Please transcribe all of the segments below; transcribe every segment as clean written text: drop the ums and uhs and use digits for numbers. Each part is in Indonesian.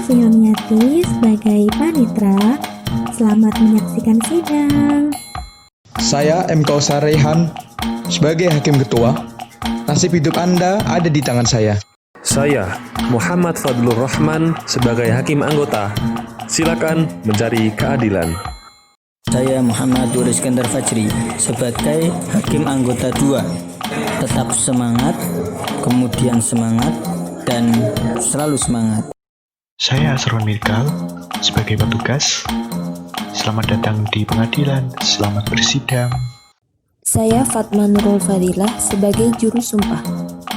Siomiati sebagai panitra. Selamat menyaksikan sidang. Saya M. Kausar Rehan sebagai Hakim Ketua. Nasib hidup Anda ada di tangan saya. Saya Muhammad Fadlur Rahman sebagai Hakim Anggota. Silakan mencari keadilan. Saya Muhammad Nur Iskandar Fajri sebagai Hakim Anggota 2. Tetap semangat, kemudian semangat, dan selalu semangat. Saya Asron Mirkal sebagai petugas. Selamat datang di pengadilan, selamat bersidang. Saya Fatma Nurul Fadilah sebagai juru sumpah.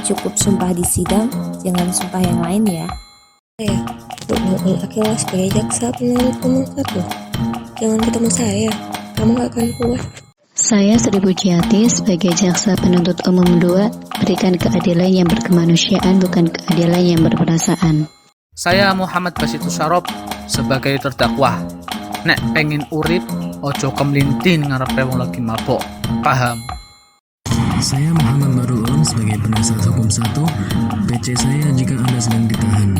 Cukup sumpah di sidang, jangan sumpah yang lain ya. Saya Nurul Akila sebagai jaksa penuntut umum 1. Jangan ketemu saya, kamu gak akan puas. Saya Sri Pujiati sebagai jaksa penuntut umum 2, berikan keadilan yang berkemanusiaan, bukan keadilan yang berperasaan. Saya Muhammad Basitus Syarop sebagai terdakwa. Nek pengen urip, ojo kemlintin ngarepe wong lagi mabok. Paham? Saya Muhammad Barul Ulum sebagai penasihat hukum 1. PC saya jika Anda sedang ditahan.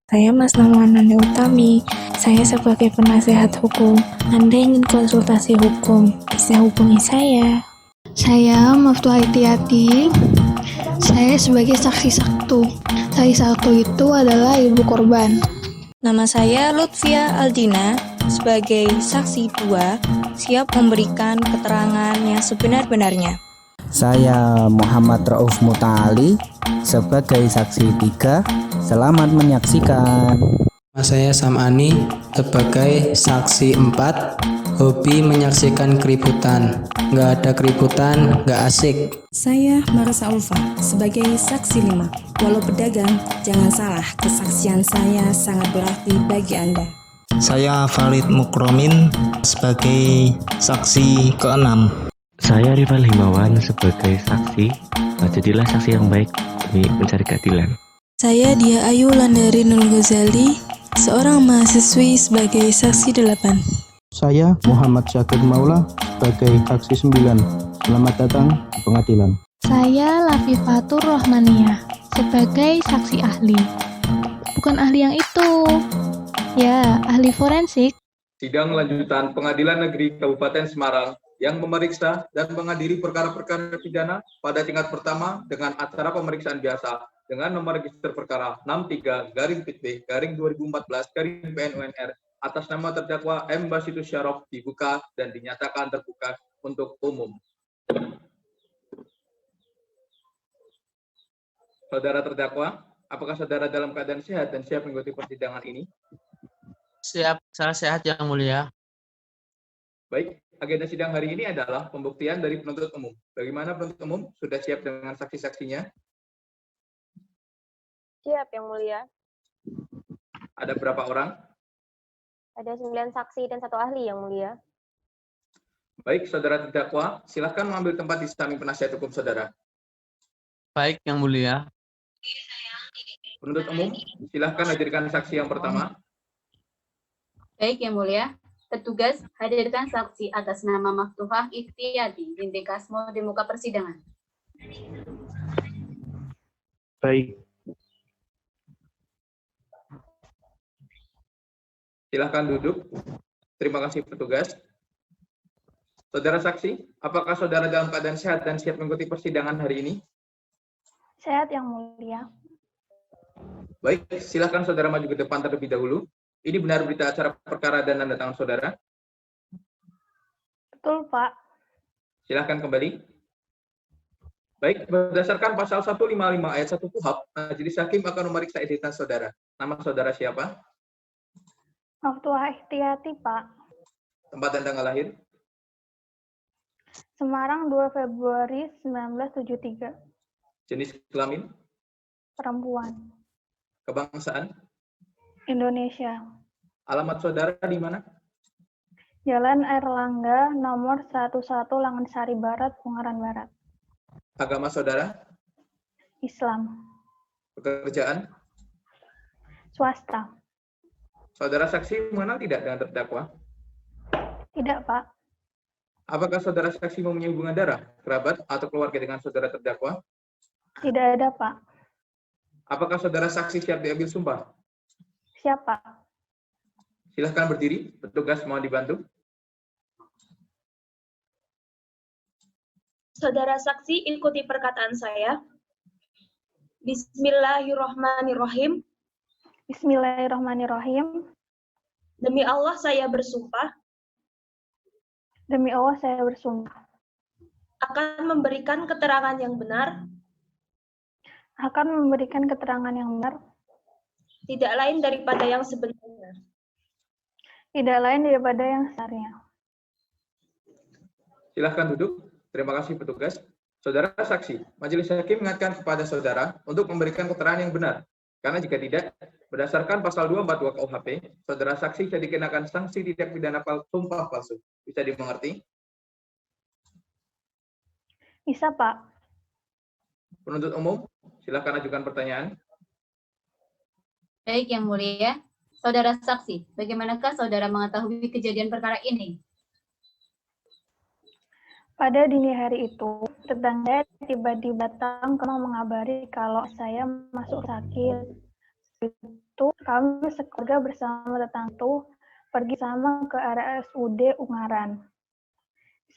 Saya Mas Nawanani Utami. Saya sebagai penasehat hukum. Anda ingin konsultasi hukum, bisa hubungi saya. Saya Maftuha Itiati. Saya sebagai saksi 1. Saksi 1 itu adalah ibu korban. Nama saya Lutfia Aldina. Sebagai saksi 2, siap memberikan keterangan yang sebenar-benarnya. Saya Muhammad Rauf Mutali sebagai saksi 3. Selamat menyaksikan. Saya Samani sebagai saksi 4. Hobi menyaksikan keributan. Nggak ada keributan, nggak asik. Saya Marasa Ulfa sebagai saksi 5. Walau pedagang, jangan salah, kesaksian saya sangat berarti bagi Anda. Saya Valid Mukromin sebagai saksi ke-6. Saya Rival Himawan sebagai saksi. Jadilah saksi yang baik demi mencari keadilan. Saya Dia Ayu Landari Nur Ghazali, seorang mahasiswi sebagai saksi 8. Saya Muhammad Syakir Maula sebagai saksi 9. Selamat datang di pengadilan. Saya Lafifatur Rohmania sebagai saksi ahli. Bukan ahli yang itu. Ya, ahli forensik. Sidang lanjutan Pengadilan Negeri Kabupaten Semarang yang memeriksa dan mengadili perkara-perkara pidana pada tingkat pertama dengan acara pemeriksaan biasa dengan nomor register perkara 63-PB-2014-PN-UNR atas nama terdakwa M. Basitus Syarop dibuka dan dinyatakan terbuka untuk umum. Saudara terdakwa, apakah saudara dalam keadaan sehat dan siap mengikuti persidangan ini? Siap, saya sehat yang mulia. Baik, agenda sidang hari ini adalah pembuktian dari penuntut umum. Bagaimana penuntut umum? Sudah siap dengan saksi-saksinya? Siap yang mulia. Ada berapa orang? Ada 9 saksi dan 1 ahli yang mulia. Baik, saudara terdakwa, silakan mengambil tempat di samping penasihat hukum saudara. Baik yang mulia. Penuntut umum, silakan hadirkan saksi yang pertama. Baik yang mulia, petugas hadirkan saksi atas nama Maftuhah Iftiyati binti Kasmo di muka persidangan. Baik. Silakan duduk. Terima kasih petugas. Saudara saksi, apakah saudara dalam keadaan sehat dan siap mengikuti persidangan hari ini? Sehat yang mulia. Baik, silakan saudara maju ke depan terlebih dahulu. Ini benar berita acara perkara dan tanda tangan saudara? Betul, Pak. Silakan kembali. Baik, berdasarkan pasal 155 ayat 1 KUHP, Majelis Hakim akan memeriksa identitas saudara. Nama saudara siapa? Maftuha Ihtiyati, Pak. Tempat dan tanggal lahir? Semarang 2 Februari 1973. Jenis kelamin? Perempuan. Kebangsaan? Indonesia. Alamat saudara di mana? Jalan Airlangga, nomor 11 Langansari Barat, Ungaran Barat. Agama saudara? Islam. Pekerjaan? Swasta. Saudara saksi mengenal tidak dengan terdakwa? Tidak, Pak. Apakah saudara saksi mempunyai hubungan darah, kerabat, atau keluarga dengan saudara terdakwa? Tidak ada, Pak. Apakah saudara saksi siap diambil sumpah? Siapa? Silahkan berdiri, petugas mohon dibantu. Saudara saksi, ikuti perkataan saya. Bismillahirrahmanirrahim. Bismillahirrahmanirrahim. Demi Allah saya bersumpah Demi Allah saya bersumpah akan memberikan keterangan yang benar, tidak lain daripada yang sebenarnya. Silahkan duduk. Terima kasih petugas. Saudara saksi, majelis hakim mengingatkan kepada saudara untuk memberikan keterangan yang benar. Karena jika tidak, berdasarkan pasal 242 KUHP, saudara saksi bisa dikenakan sanksi tindak pidana sumpah palsu. Bisa dimengerti? Bisa, Pak. Penuntut umum, silakan ajukan pertanyaan. Baik, Yang Mulia. Saudara saksi, bagaimanakah saudara mengetahui kejadian perkara ini? Pada dini hari itu, tetangga tiba-tiba datang ke rumah mengabari kalau saya masuk sakit. Itu kami sekeluarga bersama tetangga itu pergi sama ke RSUD Ungaran.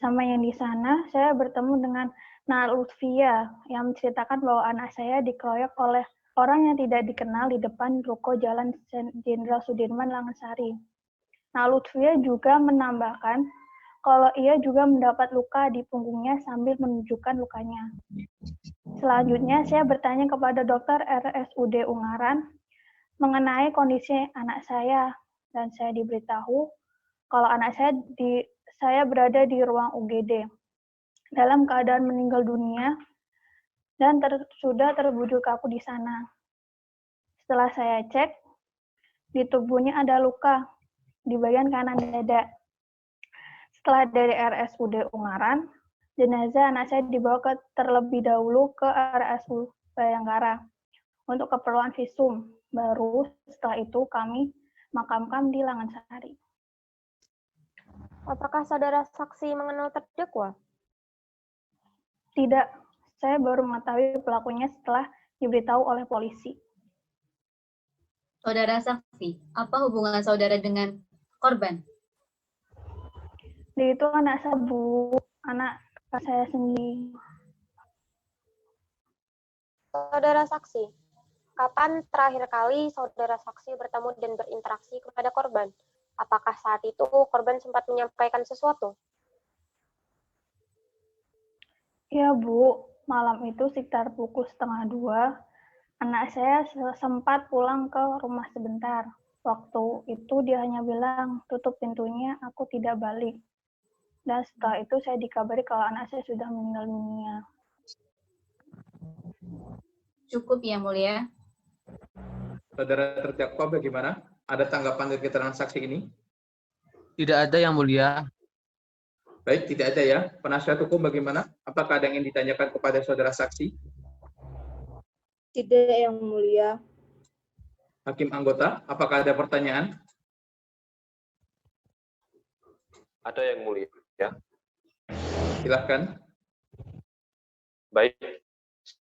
Sama yang di sana, saya bertemu dengan Nak Lutfia yang menceritakan bahwa anak saya dikeroyok oleh orang yang tidak dikenal di depan ruko Jalan Jenderal Sudirman, Langasari. Nak Lutfia juga menambahkan kalau ia juga mendapat luka di punggungnya sambil menunjukkan lukanya. Selanjutnya, saya bertanya kepada dokter RSUD Ungaran mengenai kondisi anak saya, dan saya diberitahu kalau anak saya berada di ruang UGD dalam keadaan meninggal dunia dan sudah terbujur kaku di sana. Setelah saya cek, di tubuhnya ada luka di bagian kanan dada. Setelah dari RSUD Ungaran, jenazah anak saya dibawa terlebih dahulu ke RSUD Bayangkara untuk keperluan visum. Baru setelah itu kami makamkan di Langasari. Apakah saudara saksi mengenal terdakwa? Tidak, saya baru mengetahui pelakunya setelah diberitahu oleh polisi. Saudara saksi, apa hubungan saudara dengan korban? Dia itu anak saya, Bu. Anak saya sendiri. Saudara saksi, kapan terakhir kali saudara saksi bertemu dan berinteraksi kepada korban? Apakah saat itu korban sempat menyampaikan sesuatu? Ya, Bu. Malam itu sekitar pukul 1:30, anak saya sempat pulang ke rumah sebentar. Waktu itu dia hanya bilang, tutup pintunya, aku tidak balik. Dan setelah itu saya dikabari kalau anak saya sudah meninggal dunia. Cukup, Yang Mulia. Saudara terdakwa bagaimana? Ada tanggapan dari keterangan saksi ini? Tidak ada, Yang Mulia. Baik, tidak ada ya. Penasihat hukum bagaimana? Apakah ada yang ingin ditanyakan kepada saudara saksi? Tidak, Yang Mulia. Hakim anggota, apakah ada pertanyaan? Ada, Yang Mulia. Ya. Silahkan. Baik.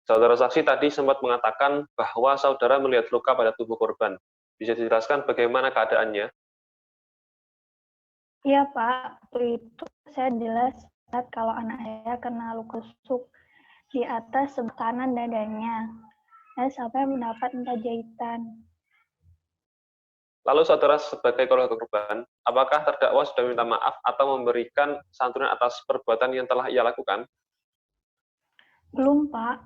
Saudara saksi tadi sempat mengatakan bahwa saudara melihat luka pada tubuh korban. Bisa dijelaskan bagaimana keadaannya? Iya, Pak. Waktu itu saya jelas lihat kalau anak saya kena luka tusuk di atas sebelah kanan dadanya. Dan sampai mendapat 4 jahitan. Lalu saudara sebagai keluarga korban, apakah terdakwa sudah minta maaf atau memberikan santunan atas perbuatan yang telah ia lakukan? Belum, Pak.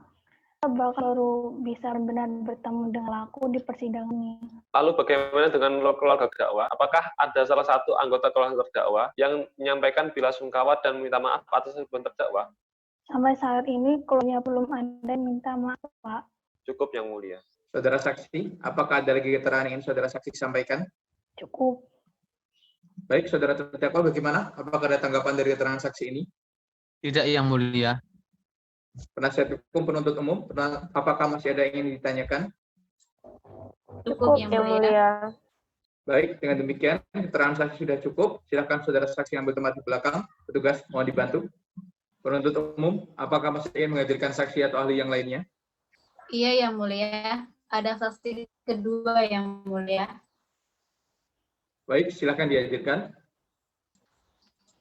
Saya baru bisa benar bertemu dengan aku di persidangan ini. Lalu bagaimana dengan keluarga terdakwa? Apakah ada salah satu anggota keluarga terdakwa yang menyampaikan bela sungkawa dan meminta maaf atas perbuatan terdakwa? Sampai saat ini keluarga belum ada yang minta maaf, Pak. Cukup, Yang Mulia. Saudara saksi, apakah ada lagi keterangan yang ingin saudara saksi sampaikan? Cukup. Baik, saudara terdakwa bagaimana? Apakah ada tanggapan dari keterangan saksi ini? Tidak, Yang Mulia. Penasihat hukum penuntut umum, apakah masih ada yang ingin ditanyakan? Cukup, Yang Mulia. Baik, dengan demikian keterangan saksi sudah cukup. Silakan saudara saksi ambil tempat di belakang. Petugas mohon dibantu. Penuntut umum, apakah masih ingin menghadirkan saksi atau ahli yang lainnya? Iya, Yang Mulia. Ada saksi kedua, Yang Mulia. Baik, silakan dihadirkan.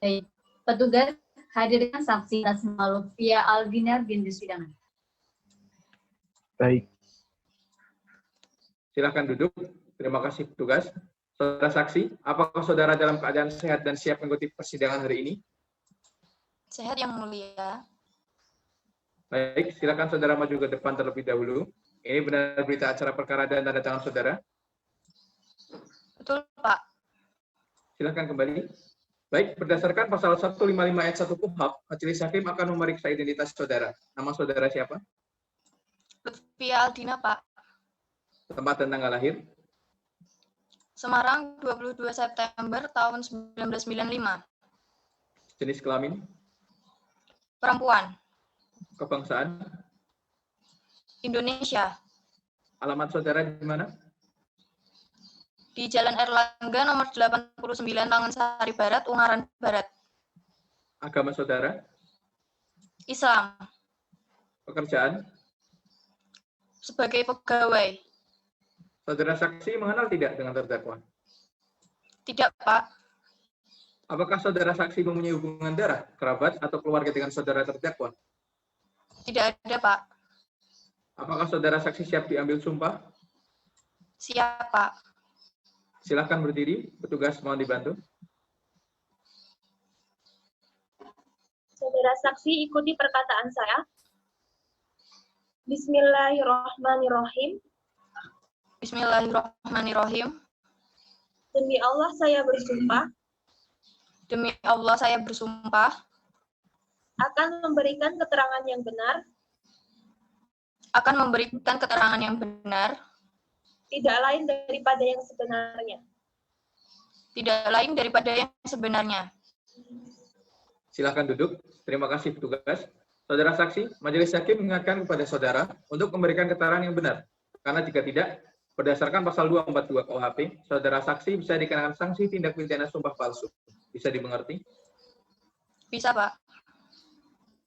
Baik, petugas hadirkan saksi atas nama Lutfia Aldina di persidangan. Baik. Silakan duduk. Terima kasih petugas. Saudara saksi, apakah saudara dalam keadaan sehat dan siap mengikuti persidangan hari ini? Sehat yang mulia. Baik, silakan saudara maju ke depan terlebih dahulu. Ini benar berita acara perkara dan tanda tangan saudara? Betul, Pak. Silakan kembali. Baik, berdasarkan pasal 155 ayat 1 KUHP, Majelis Hakim akan memeriksa identitas saudara. Nama saudara siapa? Lutfia Aldina, Pak. Tempat dan tanggal lahir? Semarang, 22 September tahun 1995. Jenis kelamin? Perempuan. Kebangsaan? Indonesia. Alamat saudara di mana? Di Jalan Erlangga nomor 89 Tangansari Barat, Ungaran Barat. Agama saudara? Islam. Pekerjaan? Sebagai pegawai. Saudara saksi mengenal tidak dengan terdakwa? Tidak, Pak. Apakah saudara saksi mempunyai hubungan darah, kerabat, atau keluarga dengan saudara terdakwa? Tidak ada, Pak. Apakah saudara saksi siap diambil sumpah? Siap, Pak. Silakan berdiri, petugas mohon dibantu. Saudara saksi ikuti perkataan saya. Bismillahirrahmanirrahim. Bismillahirrahmanirrahim. Demi Allah saya bersumpah. Demi Allah saya bersumpah. Akan memberikan keterangan yang benar. Akan memberikan keterangan yang benar. Tidak lain daripada yang sebenarnya. Tidak lain daripada yang sebenarnya. Silakan duduk. Terima kasih petugas. Saudara saksi, Majelis Hakim mengingatkan kepada saudara untuk memberikan keterangan yang benar. Karena jika tidak, berdasarkan pasal 242 KUHP, saudara saksi bisa dikenakan sanksi tindak pidana sumpah palsu. Bisa dimengerti? Bisa, Pak.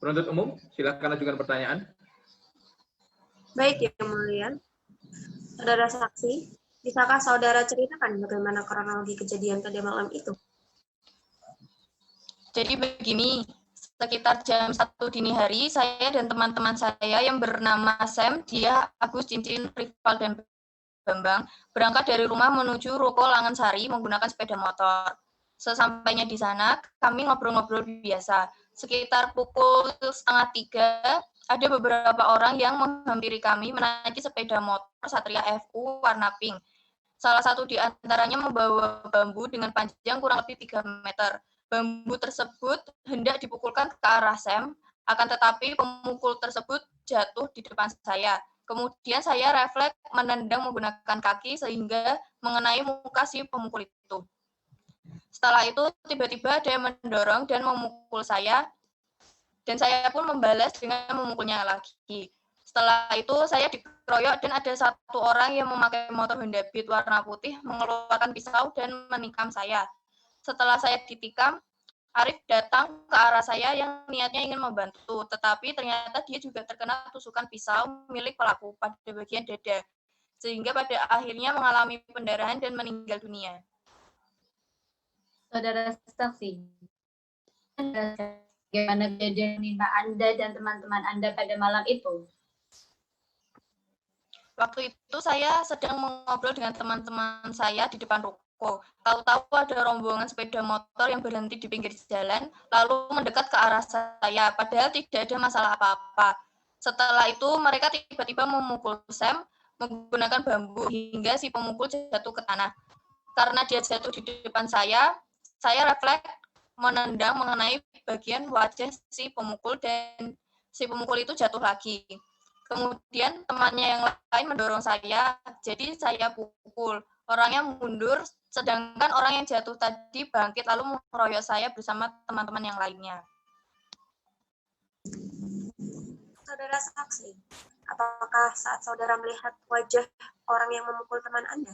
Penuntut umum, silakan ajukan pertanyaan. Baik, Yang Mulia. Saudara saksi, bisakah saudara ceritakan bagaimana kronologi kejadian pada malam itu? Jadi begini, sekitar jam 1 dini hari, saya dan teman-teman saya yang bernama Sam, dia, Agus, Cincin, Rival, dan Bambang berangkat dari rumah menuju Ruko Langansari menggunakan sepeda motor. Sesampainya di sana, kami ngobrol-ngobrol biasa. Sekitar pukul 2:30, ada beberapa orang yang menghampiri kami menaiki sepeda motor Satria FU warna pink. Salah satu di antaranya membawa bambu dengan panjang kurang lebih 3 meter. Bambu tersebut hendak dipukulkan ke arah Sam, akan tetapi pemukul tersebut jatuh di depan saya. Kemudian saya refleks menendang menggunakan kaki sehingga mengenai muka si pemukul itu. Setelah itu tiba-tiba ada yang mendorong dan memukul saya, dan saya pun membalas dengan memukulnya lagi. Setelah itu saya dikeroyok dan ada satu orang yang memakai motor Honda Beat warna putih mengeluarkan pisau dan menikam saya. Setelah saya ditikam, Arif datang ke arah saya yang niatnya ingin membantu, tetapi ternyata dia juga terkena tusukan pisau milik pelaku pada bagian dada, sehingga pada akhirnya mengalami pendarahan dan meninggal dunia. Saudara saksi, bagaimana kejadian menimpa Anda dan teman-teman Anda pada malam itu? Waktu itu saya sedang mengobrol dengan teman-teman saya di depan ruko. Tahu-tahu ada rombongan sepeda motor yang berhenti di pinggir jalan, lalu mendekat ke arah saya, padahal tidak ada masalah apa-apa. Setelah itu mereka tiba-tiba memukul Sam menggunakan bambu hingga si pemukul jatuh ke tanah. Karena dia jatuh di depan saya refleks menendang mengenai bagian wajah si pemukul dan si pemukul itu jatuh lagi. Kemudian temannya yang lain mendorong saya, jadi saya pukul. Orangnya mundur, sedangkan orang yang jatuh tadi bangkit lalu mengeroyok saya bersama teman-teman yang lainnya. Saudara saksi, apakah saat saudara melihat wajah orang yang memukul teman Anda?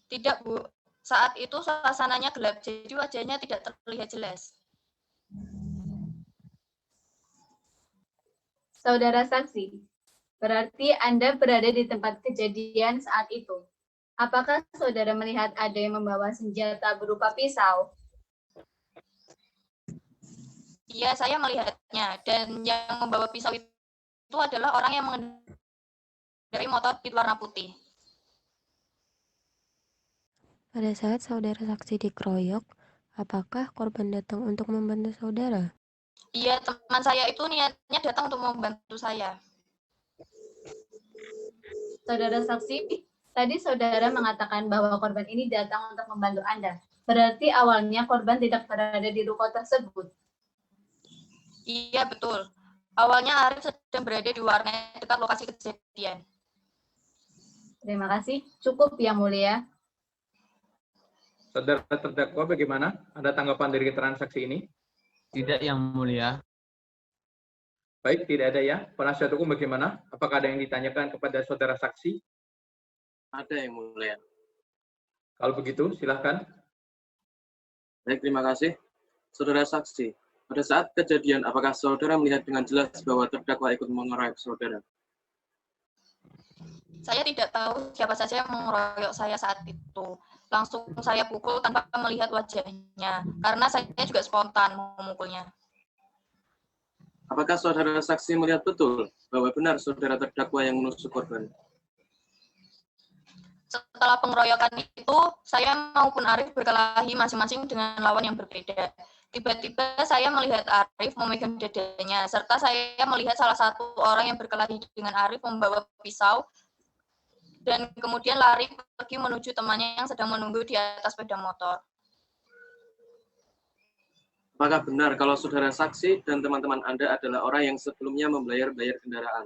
Tidak, Bu. Saat itu suasananya gelap, jadi wajahnya tidak terlihat jelas. Saudara saksi, berarti Anda berada di tempat kejadian saat itu. Apakah saudara melihat ada yang membawa senjata berupa pisau? Iya, saya melihatnya. Dan yang membawa pisau itu adalah orang yang mengendarai motor pit warna putih. Pada saat saudara saksi dikeroyok, apakah korban datang untuk membantu saudara? Iya, teman saya itu niatnya datang untuk membantu saya. Saudara saksi, tadi saudara mengatakan bahwa korban ini datang untuk membantu Anda. Berarti awalnya korban tidak berada di ruko tersebut. Iya, betul. Awalnya Arif sedang berada di warnet dekat lokasi kejadian. Terima kasih. Cukup, Yang Mulia. Saudara terdakwa bagaimana? Ada tanggapan dari keterangan saksi ini? Tidak, Yang Mulia. Baik, tidak ada ya. Penasihat hukum bagaimana? Apakah ada yang ditanyakan kepada saudara saksi? Ada, Yang Mulia. Kalau begitu, silahkan. Baik, terima kasih. Saudara saksi, pada saat kejadian, apakah saudara melihat dengan jelas bahwa terdakwa ikut mengeroyok saudara? Saya tidak tahu siapa saja yang mengeroyok saya saat itu. Langsung saya pukul tanpa melihat wajahnya, karena saya juga spontan memukulnya. Apakah saudara saksi melihat betul bahwa benar saudara terdakwa yang menusuk korban? Setelah pengeroyokan itu, saya maupun Arif berkelahi masing-masing dengan lawan yang berbeda. Tiba-tiba saya melihat Arif memegang dadanya, serta saya melihat salah satu orang yang berkelahi dengan Arif membawa pisau, dan kemudian lari pergi menuju temannya yang sedang menunggu di atas sepeda motor. Apakah benar kalau saudara saksi dan teman-teman Anda adalah orang yang sebelumnya membayar kendaraan?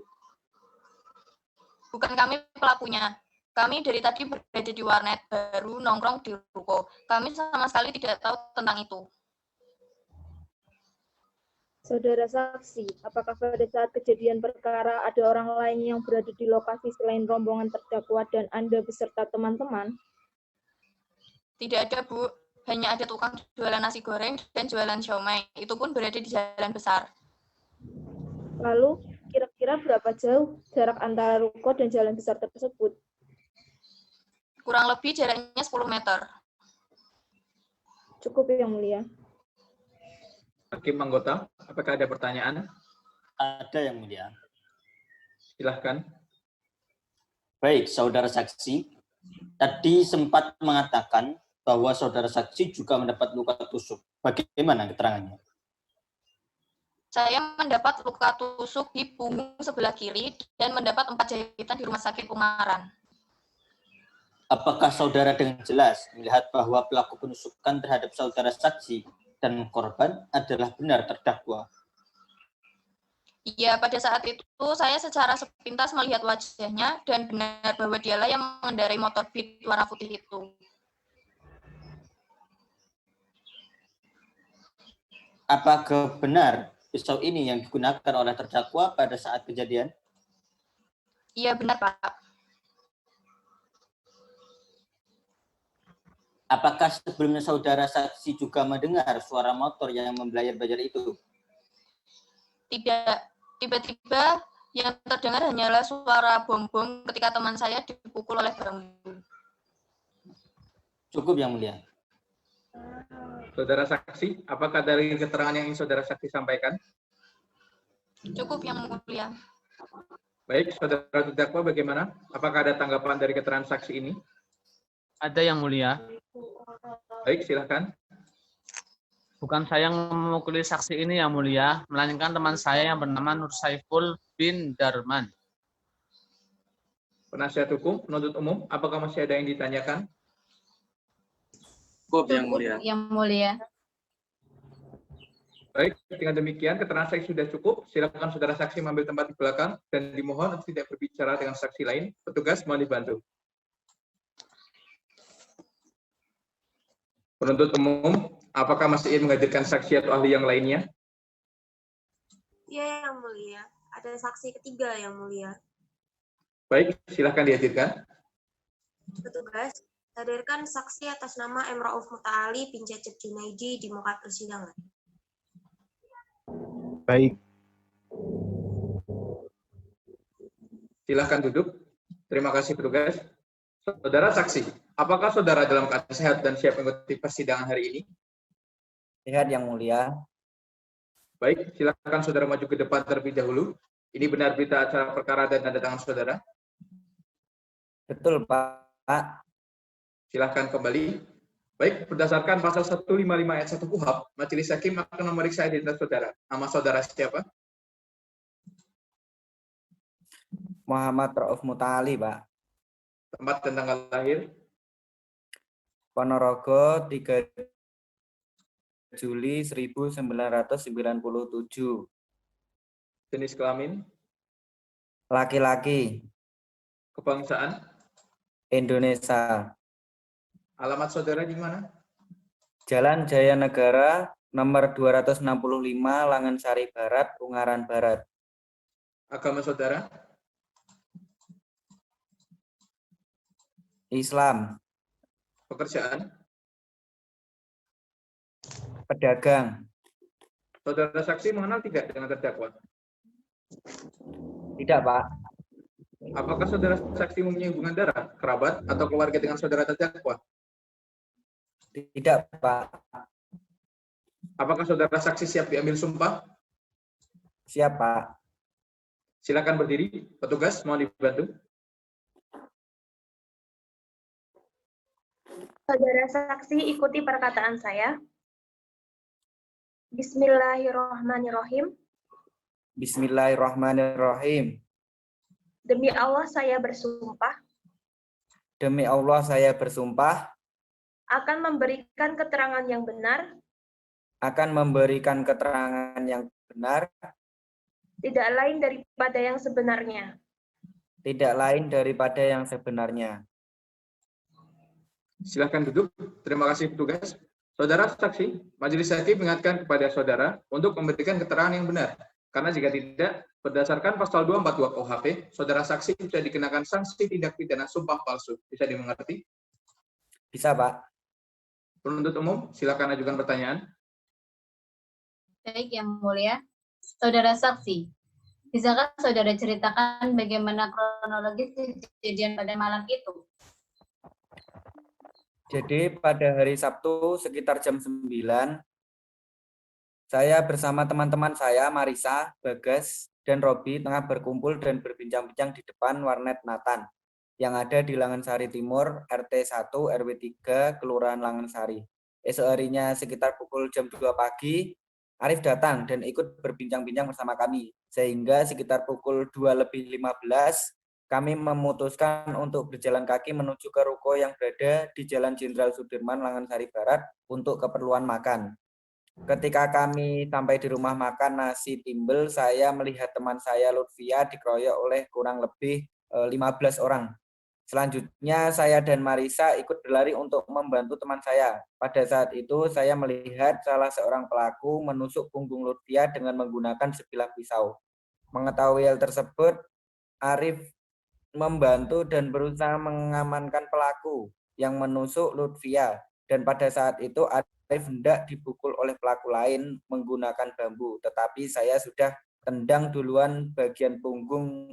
Bukan kami pelakunya. Kami dari tadi berada di warnet, baru nongkrong di ruko. Kami sama sekali tidak tahu tentang itu. Saudara saksi, apakah pada saat kejadian perkara ada orang lain yang berada di lokasi selain rombongan terdakwa dan Anda beserta teman-teman? Tidak ada, Bu. Hanya ada tukang jualan nasi goreng dan jualan siomay. Itu pun berada di jalan besar. Lalu, kira-kira berapa jauh jarak antara ruko dan jalan besar tersebut? Kurang lebih jaraknya 10 meter. Cukup, Yang Mulia. Hakim anggota, apakah ada pertanyaan? Ada, Yang Mulia. Silahkan. Baik, saudara saksi. Tadi sempat mengatakan bahwa saudara saksi juga mendapat luka tusuk. Bagaimana keterangannya? Saya mendapat luka tusuk di punggung sebelah kiri dan mendapat 4 jahitan di Rumah Sakit Ungaran. Apakah saudara dengan jelas melihat bahwa pelaku penusukan terhadap saudara saksi dan korban adalah benar terdakwa? Iya, pada saat itu saya secara sepintas melihat wajahnya dan benar bahwa dialah yang mengendarai motor Beat warna putih itu. Apakah benar pisau ini yang digunakan oleh terdakwa pada saat kejadian? Iya, benar, Pak. Apakah sebelumnya saudara saksi juga mendengar suara motor yang membayar-bayar itu? Tidak. Tiba-tiba yang terdengar hanyalah suara bom-bom ketika teman saya dipukul oleh bambu. Cukup, Yang Mulia. Saudara saksi, apakah dari keterangan yang ingin saudara saksi sampaikan? Cukup, Yang Mulia. Baik, saudara terdakwa bagaimana? Apakah ada tanggapan dari keterangan saksi ini? Ada, Yang Mulia. Baik, silakan. Bukan saya yang memukuli saksi ini, Yang Mulia, melainkan teman saya yang bernama Nur Saiful bin Darman. Penasihat hukum, penuntut umum, apakah masih ada yang ditanyakan? Cukup, Yang Mulia. Yang Mulia. Baik, dengan demikian keterangan saksi sudah cukup. Silakan saudara saksi mengambil tempat di belakang dan dimohon untuk tidak berbicara dengan saksi lain. Petugas mohon dibantu. Penuntut umum, apakah masih ingin menghadirkan saksi atau ahli yang lainnya? Iya, Yang Mulia. Ada saksi ketiga, Yang Mulia. Baik, silakan dihadirkan. Petugas, hadirkan saksi atas nama M. Rauf Muta'ali bin Cecep Junaidi di muka persidangan. Baik. Silakan duduk. Terima kasih, petugas. Saudara saksi, apakah saudara dalam keadaan sehat dan siap mengikuti persidangan hari ini? Sehat, Yang Mulia. Baik, silakan saudara maju ke depan terlebih dahulu. Ini benar berita acara perkara dan tanda tangan saudara? Betul, Pak. Silakan kembali. Baik, berdasarkan pasal 155 ayat 1 KUHP, Majelis Hakim akan memeriksa identitas saudara. Nama saudara siapa? Muhammad Rauf Mutali, Pak. Tempat dan tanggal lahir? Ponorogo, 3 Juli 1997. Jenis kelamin? Laki-laki. Kebangsaan? Indonesia. Alamat saudara di mana? Jalan Jaya Negara, nomor 265, Langansari Barat, Ungaran Barat. Agama saudara? Islam. Pekerjaan? Pedagang. Saudara saksi mengenal tidak dengan terdakwa? Tidak, Pak. Apakah saudara saksi mempunyai hubungan darah, kerabat, atau keluarga dengan saudara terdakwa? Tidak, Pak. Apakah saudara saksi siap diambil sumpah? Siap, Pak. Silakan berdiri. Petugas, mohon dibantu. Saudara saksi ikuti perkataan saya. Bismillahirrahmanirrahim. Bismillahirrahmanirrahim. Demi Allah saya bersumpah Demi Allah saya bersumpah akan memberikan keterangan yang benar, akan memberikan keterangan yang benar, tidak lain daripada yang sebenarnya. tidak lain daripada yang sebenarnya. Silakan duduk. Terima kasih petugas. Saudara saksi, Majelis Hakim mengingatkan kepada saudara untuk memberikan keterangan yang benar. Karena jika tidak, berdasarkan pasal 242 KUHP, saudara saksi bisa dikenakan sanksi tindak pidana sumpah palsu. Bisa dimengerti? Bisa, Pak. Penuntut umum, silakan ajukan pertanyaan. Baik, Yang Mulia. Saudara saksi, bisakah saudara ceritakan bagaimana kronologis kejadian pada malam itu? Jadi pada hari Sabtu sekitar jam 9, saya bersama teman-teman saya, Marisa, Bagas, dan Robi tengah berkumpul dan berbincang-bincang di depan warnet Nathan yang ada di Langansari Timur, RT 1, RW 3, Kelurahan Langansari. Esok harinya sekitar pukul jam 2 pagi, Arif datang dan ikut berbincang-bincang bersama kami. Sehingga sekitar pukul 2:15, kami memutuskan untuk berjalan kaki menuju ke ruko yang berada di Jalan Jenderal Sudirman, Langansari Barat untuk keperluan makan. Ketika kami sampai di rumah makan Nasi Timbel, saya melihat teman saya Lutfia dikeroyok oleh kurang lebih 15 orang. Selanjutnya saya dan Marisa ikut berlari untuk membantu teman saya. Pada saat itu saya melihat salah seorang pelaku menusuk punggung Lutfia dengan menggunakan sebilah pisau. Mengetahui hal tersebut, Arif membantu dan berusaha mengamankan pelaku yang menusuk Lutfia. Dan pada saat itu Arif hendak dipukul oleh pelaku lain menggunakan bambu, tetapi saya sudah tendang duluan bagian punggung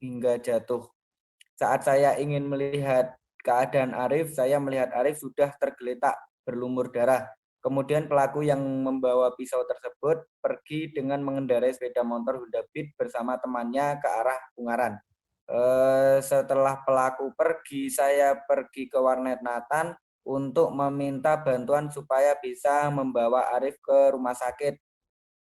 hingga jatuh. Saat saya ingin melihat keadaan Arif, saya melihat Arif sudah tergeletak berlumur darah. Kemudian pelaku yang membawa pisau tersebut pergi dengan mengendarai sepeda motor Honda Beat bersama temannya ke arah Ungaran. Setelah pelaku pergi, saya pergi ke warnet Nathan untuk meminta bantuan supaya bisa membawa Arif ke rumah sakit.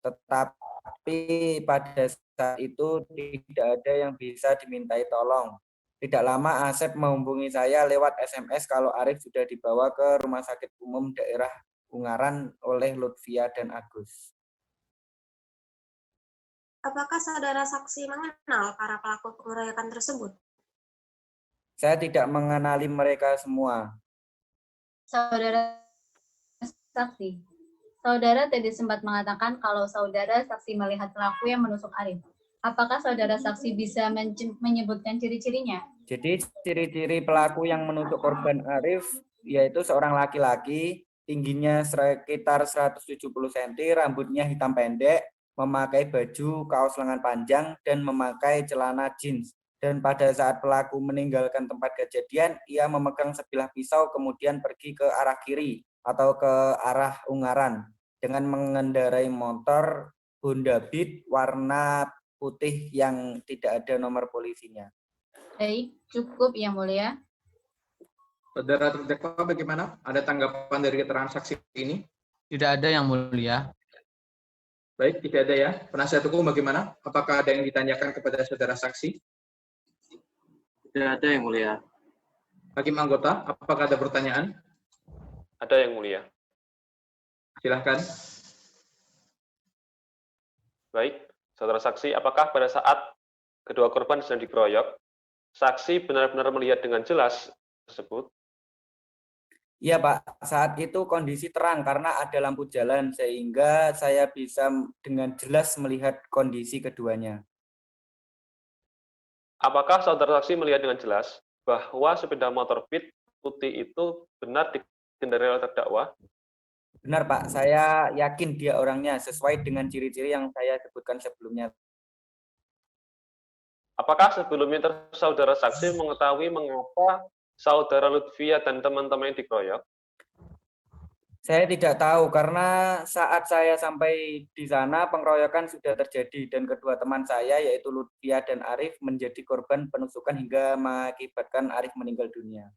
Tetapi pada saat itu tidak ada yang bisa dimintai tolong. Tidak lama Asep menghubungi saya lewat SMS kalau Arif sudah dibawa ke rumah sakit umum daerah Ungaran oleh Lutfia dan Agus. Apakah saudara saksi mengenal para pelaku pengeroyokan tersebut? Saya tidak mengenali mereka semua. Saudara saksi, saudara tadi sempat mengatakan kalau saudara saksi melihat pelaku yang menusuk Arif. Apakah saudara saksi bisa menyebutkan ciri-cirinya? Jadi ciri-ciri pelaku yang menusuk korban Arif yaitu seorang laki-laki, tingginya sekitar 170 cm, rambutnya hitam pendek, memakai baju kaos lengan panjang dan memakai celana jeans dan pada saat pelaku meninggalkan tempat kejadian, ia memegang sebilah pisau kemudian pergi ke arah kiri atau ke arah Ungaran dengan mengendarai motor Honda Beat warna putih yang tidak ada nomor polisinya. Baik, cukup Yang Mulia. Saudara terdakwa bagaimana? Ada tanggapan dari keterangan saksi ini? Tidak ada Yang Mulia. Baik, tidak ada ya. Penasihat hukum bagaimana? Apakah ada yang ditanyakan kepada saudara saksi? Tidak ada, Yang Mulia. Hakim anggota, apakah ada pertanyaan? Ada, Yang Mulia. Silahkan. Baik, saudara saksi, apakah pada saat kedua korban sedang dikeroyok, saksi benar-benar melihat dengan jelas tersebut? Iya Pak, saat itu kondisi terang karena ada lampu jalan sehingga saya bisa dengan jelas melihat kondisi keduanya. Apakah saudara saksi melihat dengan jelas bahwa sepeda motor Beat putih itu benar dikendarai oleh terdakwa? Benar Pak, saya yakin dia orangnya sesuai dengan ciri-ciri yang saya sebutkan sebelumnya. Apakah sebelumnya saudara saksi mengetahui mengapa saudara Lutfia dan teman-teman yang dikeroyok? Saya tidak tahu karena saat saya sampai di sana pengeroyokan sudah terjadi dan kedua teman saya yaitu Lutfia dan Arif menjadi korban penusukan hingga mengakibatkan Arif meninggal dunia.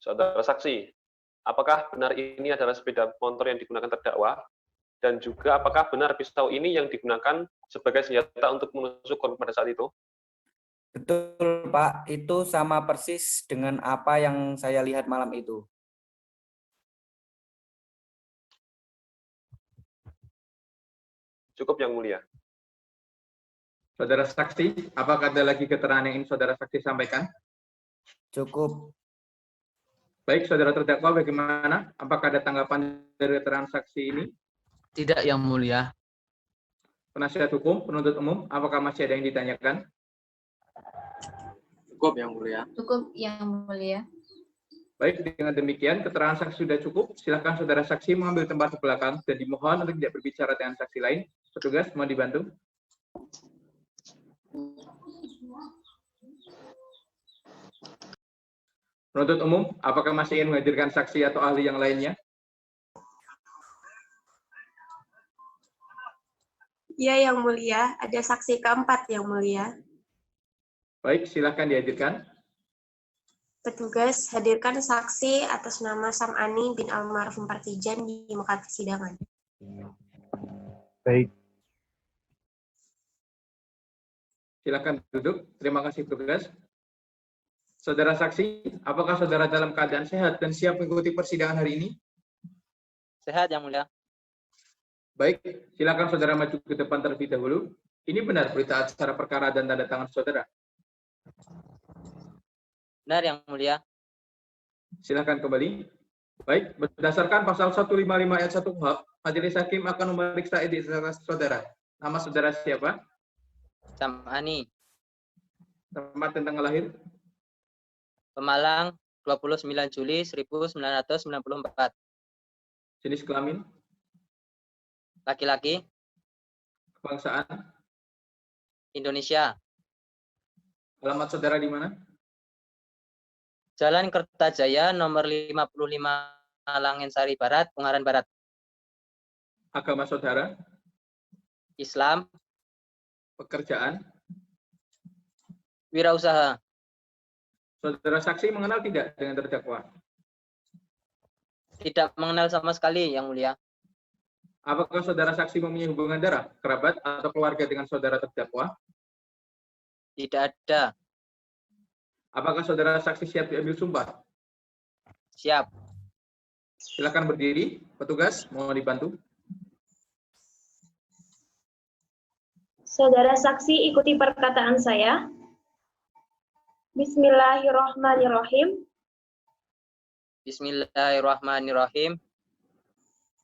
Saudara saksi, apakah benar ini adalah sepeda motor yang digunakan terdakwa? Dan juga apakah benar pisau ini yang digunakan sebagai senjata untuk menusuk korban pada saat itu? Betul Pak, itu sama persis dengan apa yang saya lihat malam itu. Cukup Yang Mulia. Saudara saksi, apakah ada lagi keterangan yang ingin saudara saksi sampaikan? Cukup. Baik, saudara terdakwa bagaimana? Apakah ada tanggapan dari keterangan saksi ini? Tidak Yang Mulia. Penasihat hukum, penuntut umum, apakah masih ada yang ditanyakan? Cukup Yang Mulia. Cukup Yang Mulia. Baik, dengan demikian keterangan saksi sudah cukup. Silakan saudara saksi mengambil tempat di belakang dan dimohon untuk tidak berbicara dengan saksi lain. Petugas, mohon dibantu. Penuntut umum, apakah masih ingin menghadirkan saksi atau ahli yang lainnya? Ya, Yang Mulia. Ada saksi keempat, Yang Mulia. Baik, silakan dihadirkan. Petugas, hadirkan saksi atas nama Sam'ani bin Almarhum Partijan di muka persidangan. Baik. Silakan duduk. Terima kasih petugas. Saudara saksi, apakah saudara dalam keadaan sehat dan siap mengikuti persidangan hari ini? Sehat, Yang Mulia. Baik, silakan saudara maju ke depan terlebih dahulu. Ini benar berita acara perkara dan tanda tangan saudara? Benar, Yang Mulia. Silakan kembali. Baik, berdasarkan pasal 155 ayat 1 KUHP, Majelis Hakim akan memeriksa identitas saudara. Nama saudara siapa? Sam'ani. Tempat dan tanggal lahir? Pemalang, 29 Juli 1994. Jenis kelamin? Laki-laki. Kebangsaan? Indonesia. Alamat saudara di mana? Jalan Kertajaya nomor 55 Langensari Barat, Ungaran Barat. Agama saudara? Islam. Pekerjaan? Wirausaha. Saudara saksi mengenal tidak dengan terdakwa? Tidak mengenal sama sekali, Yang Mulia. Apakah saudara saksi mempunyai hubungan darah, kerabat, atau keluarga dengan saudara terdakwa? Tidak ada. Apakah saudara saksi siap diambil sumpah? Siap. Silakan berdiri. Petugas, mohon dibantu. Saudara saksi ikuti perkataan saya. Bismillahirrahmanirrahim. Bismillahirrahmanirrahim.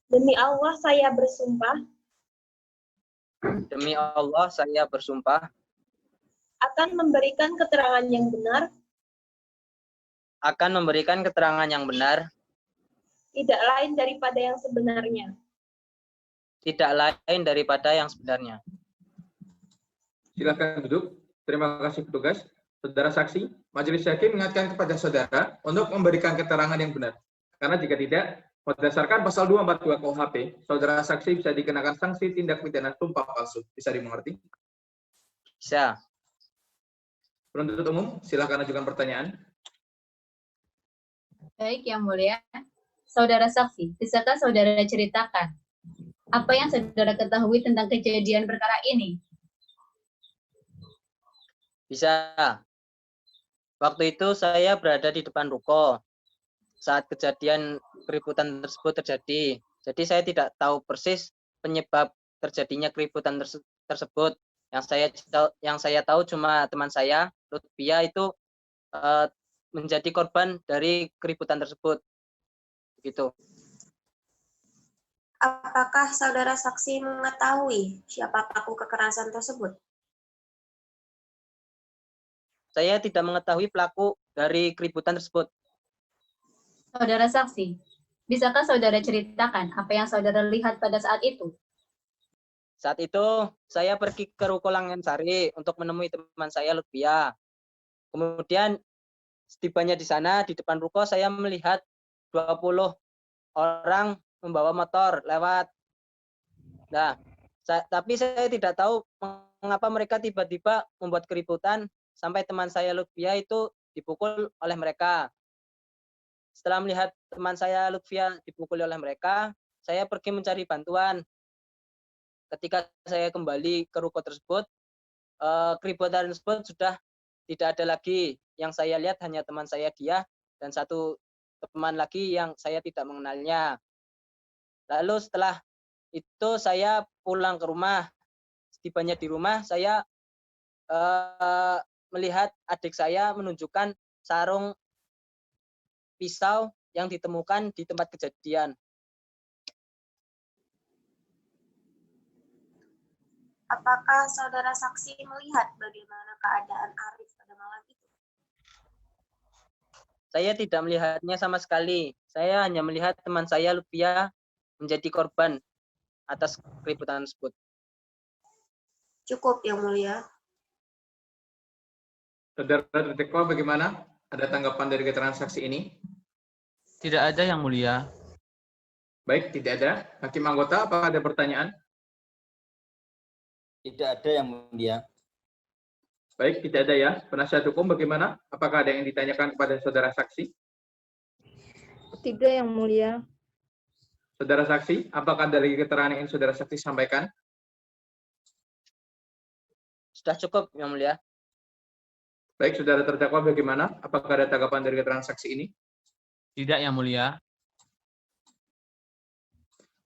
Demi Allah saya bersumpah. Demi Allah saya bersumpah. Akan memberikan keterangan yang benar. Akan memberikan keterangan yang benar. Tidak lain daripada yang sebenarnya. tidak lain daripada yang sebenarnya. Silakan duduk. Terima kasih petugas. Saudara saksi, majelis hakim mengingatkan kepada saudara untuk memberikan keterangan yang benar. Karena jika tidak, berdasarkan pasal 242 KUHP, saudara saksi bisa dikenakan sanksi tindak pidana sumpah palsu. Bisa dimengerti? Bisa. Penuntut umum, silakan ajukan pertanyaan. Baik, Yang Mulia. Saudara saksi, bisakah saudara ceritakan apa yang saudara ketahui tentang kejadian perkara ini? Bisa. Waktu itu saya berada di depan ruko saat kejadian keributan tersebut terjadi. Jadi saya tidak tahu persis penyebab terjadinya keributan tersebut. Yang saya tahu cuma teman saya, Lutfia, itu menjadi korban dari keributan tersebut. Gitu. Apakah saudara saksi mengetahui siapa pelaku kekerasan tersebut? Saya tidak mengetahui pelaku dari keributan tersebut. Saudara saksi, bisakah saudara ceritakan apa yang saudara lihat pada saat itu? Saat itu, saya pergi ke ruko Langensari untuk menemui teman saya, Lutfia. Kemudian, setibanya di sana, di depan ruko, saya melihat 20 orang membawa motor lewat. Nah, tapi saya tidak tahu mengapa mereka tiba-tiba membuat keributan sampai teman saya Lutfia itu dipukul oleh mereka. Setelah melihat teman saya Lutfia dipukul oleh mereka, saya pergi mencari bantuan. Ketika saya kembali ke ruko tersebut, keributan tersebut sudah tidak ada lagi. Yang saya lihat hanya teman saya dia dan satu teman lagi yang saya tidak mengenalnya. Lalu setelah itu saya pulang ke rumah. Setibanya di rumah, saya melihat adik saya menunjukkan sarung pisau yang ditemukan di tempat kejadian. Apakah saudara saksi melihat bagaimana keadaan Arif pada malam itu? Saya tidak melihatnya sama sekali. Saya hanya melihat teman saya Lutfia menjadi korban atas keributan tersebut. Cukup, Yang Mulia. Saudara terdakwa bagaimana? Ada tanggapan dari keterangan saksi ini? Tidak ada, Yang Mulia. Baik, tidak ada. Hakim anggota, apakah ada pertanyaan? Tidak ada, Yang Mulia. Baik, tidak ada ya. Penasihat hukum bagaimana? Apakah ada yang ditanyakan kepada saudara saksi? Tidak, Yang Mulia. Saudara saksi, apakah dari keterangan yang saudara saksi sampaikan? Sudah cukup, Yang Mulia. Baik, saudara terdakwa bagaimana? Apakah ada tanggapan dari keterangan saksi ini? Tidak, Yang Mulia.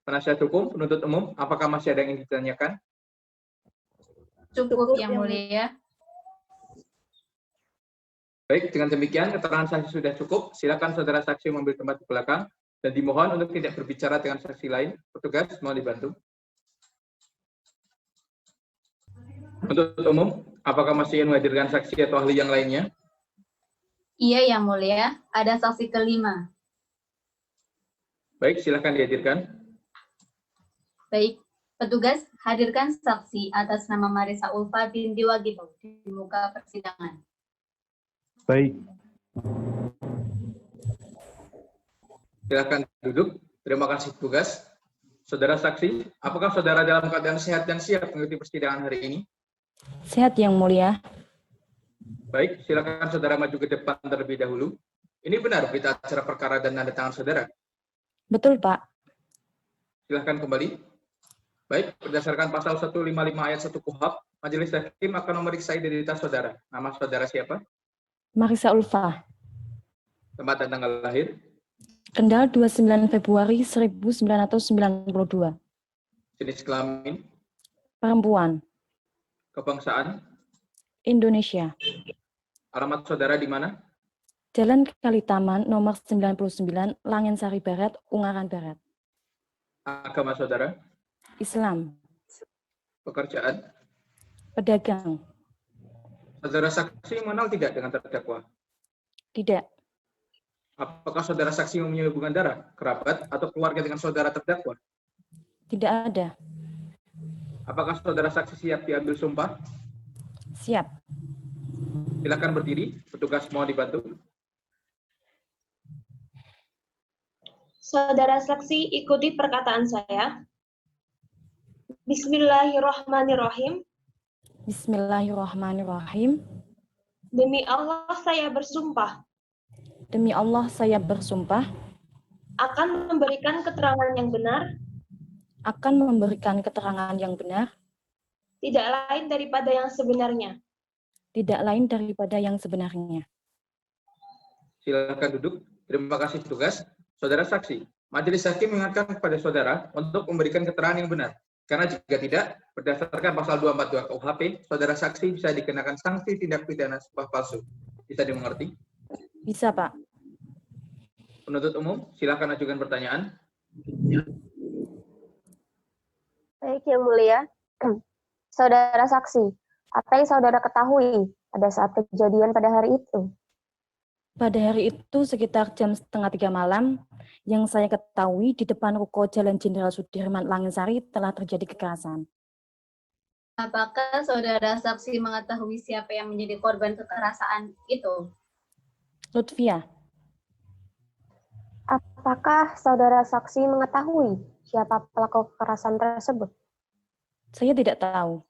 Penasihat hukum, penuntut umum, apakah masih ada yang ingin ditanyakan? Cukup, Yang Mulia. Baik, dengan demikian keterangan saksi sudah cukup. Silakan saudara saksi mengambil tempat di belakang dan dimohon untuk tidak berbicara dengan saksi lain. Petugas, mohon dibantu. Penuntut umum, apakah masih ingin menghadirkan saksi atau ahli yang lainnya? Iya, Yang Mulia. Ada saksi kelima. Baik, silakan dihadirkan. Baik, petugas hadirkan saksi atas nama Marisa Ulfa binti Wagito di muka persidangan. Baik. Silakan duduk. Terima kasih petugas. Saudara saksi, apakah saudara dalam keadaan sehat dan siap mengikuti persidangan hari ini? Sehat, Yang Mulia. Baik, silakan saudara maju ke depan terlebih dahulu. Ini benar berita acara perkara dan tanda tangan saudara? Betul, Pak. Silakan kembali. Baik, berdasarkan pasal 155 ayat 1 KUHP, majelis hakim akan memeriksa identitas saudara. Nama saudara siapa? Marisa Ulfa. Tempat dan tanggal lahir? Kendal 29 Februari 1992. Jenis kelamin? Perempuan. Kebangsaan? Indonesia. Alamat saudara di mana? Jalan Kalitaman nomor 99, Langensari Barat, Ungaran Barat. Agama saudara? Islam. Pekerjaan? Pedagang. Saudara saksi mengenal tidak dengan terdakwa? Tidak. Apakah saudara saksi mempunyai hubungan darah, kerabat, atau keluarga dengan saudara terdakwa? Tidak ada. Apakah saudara saksi siap diambil sumpah? Siap. Silakan berdiri, petugas mau dibantu. Saudara saksi ikuti perkataan saya. Bismillahirrahmanirrahim. Bismillahirrahmanirrahim. Demi Allah saya bersumpah Demi Allah saya bersumpah akan memberikan keterangan yang benar, akan memberikan keterangan yang benar, tidak lain daripada yang sebenarnya. tidak lain daripada yang sebenarnya. Silakan duduk. Terima kasih petugas. Saudara saksi, majelis hakim mengingatkan kepada saudara untuk memberikan keterangan yang benar. Karena jika tidak, berdasarkan pasal 242 KUHP, saudara saksi bisa dikenakan sanksi tindak pidana sumpah palsu. Bisa dimengerti? Bisa, Pak. Penuntut umum, silakan ajukan pertanyaan. Baik, Yang Mulia. Saudara saksi, apa yang saudara ketahui pada saat kejadian pada hari itu? Pada hari itu sekitar jam 2:30 malam, yang saya ketahui di depan ruko Jalan Jenderal Sudirman Langinsari telah terjadi kekerasan. Apakah saudara saksi mengetahui siapa yang menjadi korban kekerasan itu? Lutfia. Apakah saudara saksi mengetahui siapa pelaku kekerasan tersebut? Saya tidak tahu.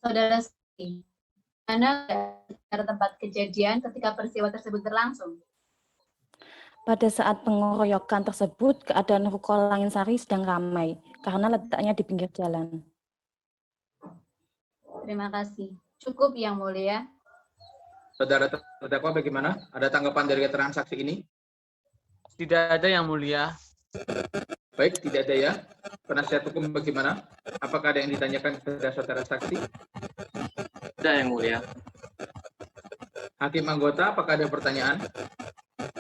Saudara saksi, mana tempat kejadian ketika peristiwa tersebut berlangsung? Pada saat pengeroyokan tersebut, keadaan ruko Langinsari sedang ramai karena letaknya di pinggir jalan. Terima kasih. Cukup, Yang Mulia. Saudara terdakwa bagaimana? Ada tanggapan dari keterangan saksi ini? Tidak ada, Yang Mulia. Baik, tidak ada ya. Penasihat hukum bagaimana? Apakah ada yang ditanyakan kepada saudara saksi? Tidak, Yang Mulia. Hakim anggota, apakah ada pertanyaan?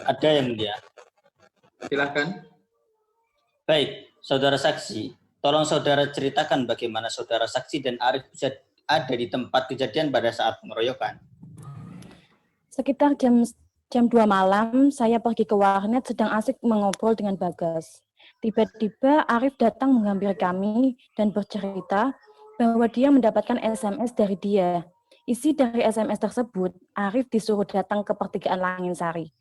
Ada, Yang Mulia. Silahkan. Baik, saudara saksi, tolong saudara ceritakan bagaimana saudara saksi dan Arif bisa ada di tempat kejadian pada saat pengeroyokan. Sekitar jam 2 malam, saya pergi ke warnet sedang asik mengobrol dengan Bagas. Tiba-tiba Arif datang menghampiri kami dan bercerita bahwa dia mendapatkan SMS dari dia. Isi dari SMS tersebut, Arif disuruh datang ke pertigaan Langinsari.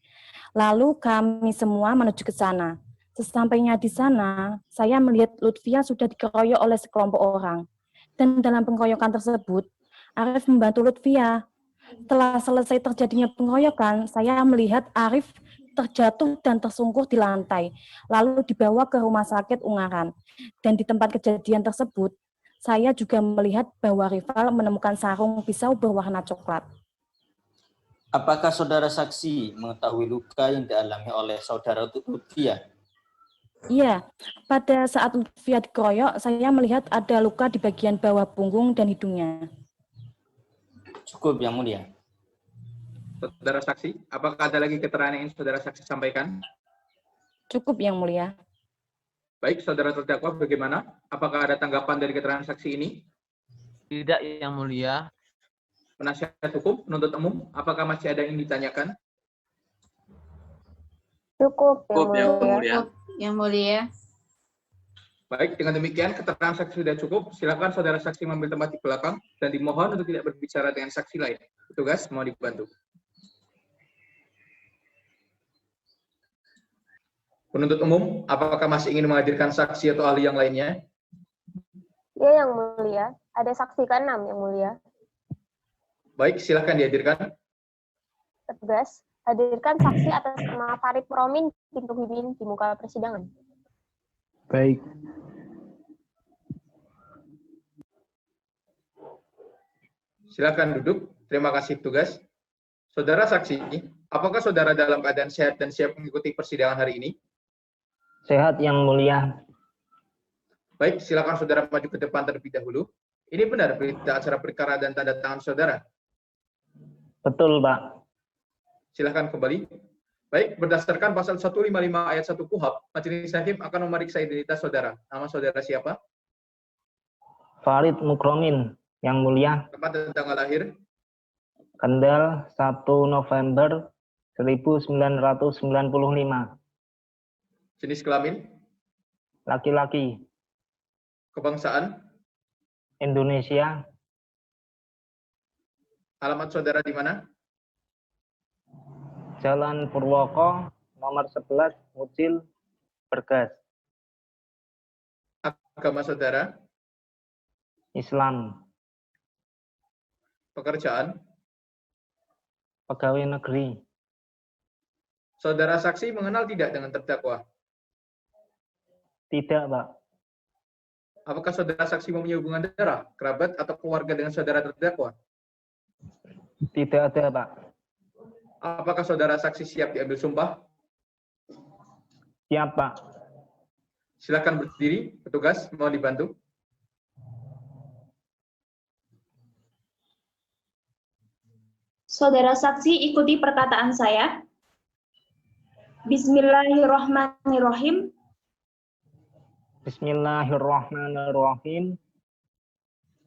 Lalu kami semua menuju ke sana. Sesampainya di sana, saya melihat Lutfia sudah dikeroyok oleh sekelompok orang. Dan dalam pengeroyokan tersebut, Arif membantu Lutfia. Setelah selesai terjadinya pengeroyokan, saya melihat Arif terjatuh dan tersungkur di lantai, lalu dibawa ke rumah sakit Ungaran. Dan di tempat kejadian tersebut, saya juga melihat bahwa rival menemukan sarung pisau berwarna coklat. Apakah saudara saksi mengetahui luka yang dialami oleh saudara Lutfia? Iya, pada saat Lutfia dikeroyok, saya melihat ada luka di bagian bawah punggung dan hidungnya. Cukup, Yang Mulia. Saudara saksi, apakah ada lagi keterangan yang ingin saudara saksi sampaikan? Cukup, Yang Mulia. Baik, saudara terdakwa bagaimana? Apakah ada tanggapan dari keterangan saksi ini? Tidak, Yang Mulia. Penasihat hukum, penuntut umum, apakah masih ada yang ditanyakan? Cukup, Yang Mulia. Yang Mulia. Baik, dengan demikian keterangan saksi sudah cukup. Silakan saudara saksi mengambil tempat di belakang dan dimohon untuk tidak berbicara dengan saksi lain. Petugas, mau dibantu. Penuntut umum, apakah masih ingin menghadirkan saksi atau ahli yang lainnya? Ya, Yang Mulia. Ada saksi ke-6, Yang Mulia. Baik, silakan dihadirkan. Petugas, hadirkan saksi atas nama Farid Promin Pintu Hibin di muka persidangan. Baik. Silakan duduk. Terima kasih petugas. Saudara saksi, apakah saudara dalam keadaan sehat dan siap mengikuti persidangan hari ini? Sehat, Yang Mulia. Baik, silakan saudara maju ke depan terlebih dahulu. Ini benar berita acara perkara dan tanda tangan saudara? Betul, Pak. Silakan kembali. Baik, berdasarkan pasal 155 ayat 1 KUHP, majelis hakim akan memeriksa identitas saudara. Nama saudara siapa? Farid Mukromin, Yang Mulia. Tempat dan tanggal lahir? Kendal 1 November 1995. Jenis kelamin? laki-laki, Kebangsaan, Indonesia, alamat saudara di mana? Jalan Purwoko, nomor 11, Mucil, Bergas, Agama saudara, Islam, pekerjaan, pegawai negeri, saudara saksi mengenal tidak dengan terdakwa? tidak, Pak. Apakah saudara saksi mempunyai hubungan darah, kerabat, atau keluarga dengan saudara terdakwa? Tidak ada, Pak. Apakah saudara saksi siap diambil sumpah? Siap, Pak. Silakan berdiri, petugas, mohon dibantu. Saudara saksi ikuti perkataan saya. Bismillahirrahmanirrahim. Bismillahirrahmanirrahim.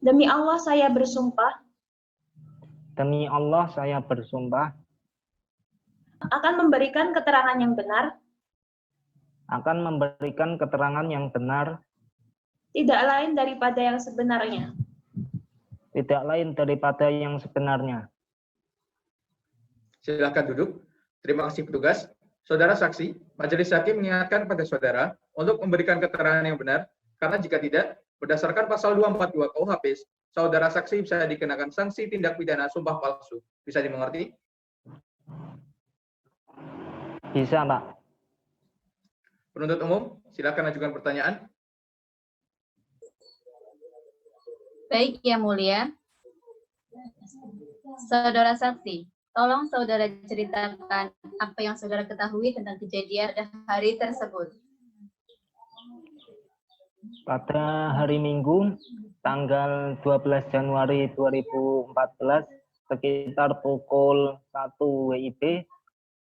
Demi Allah saya bersumpah Demi Allah saya bersumpah akan memberikan keterangan yang benar, akan memberikan keterangan yang benar, tidak lain daripada yang sebenarnya. tidak lain daripada yang sebenarnya. Silakan duduk. Terima kasih petugas. Saudara saksi, majelis hakim mengingatkan pada saudara untuk memberikan keterangan yang benar, karena jika tidak, berdasarkan pasal 242 KUHP, saudara saksi bisa dikenakan sanksi tindak pidana sumpah palsu. Bisa dimengerti? Bisa, Pak. Penuntut umum, silakan ajukan pertanyaan. Baik, Yang Mulia. Saudara saksi, tolong saudara ceritakan apa yang saudara ketahui tentang kejadian pada hari tersebut. Pada hari Minggu, tanggal 12 Januari 2014, sekitar pukul 1 WIB,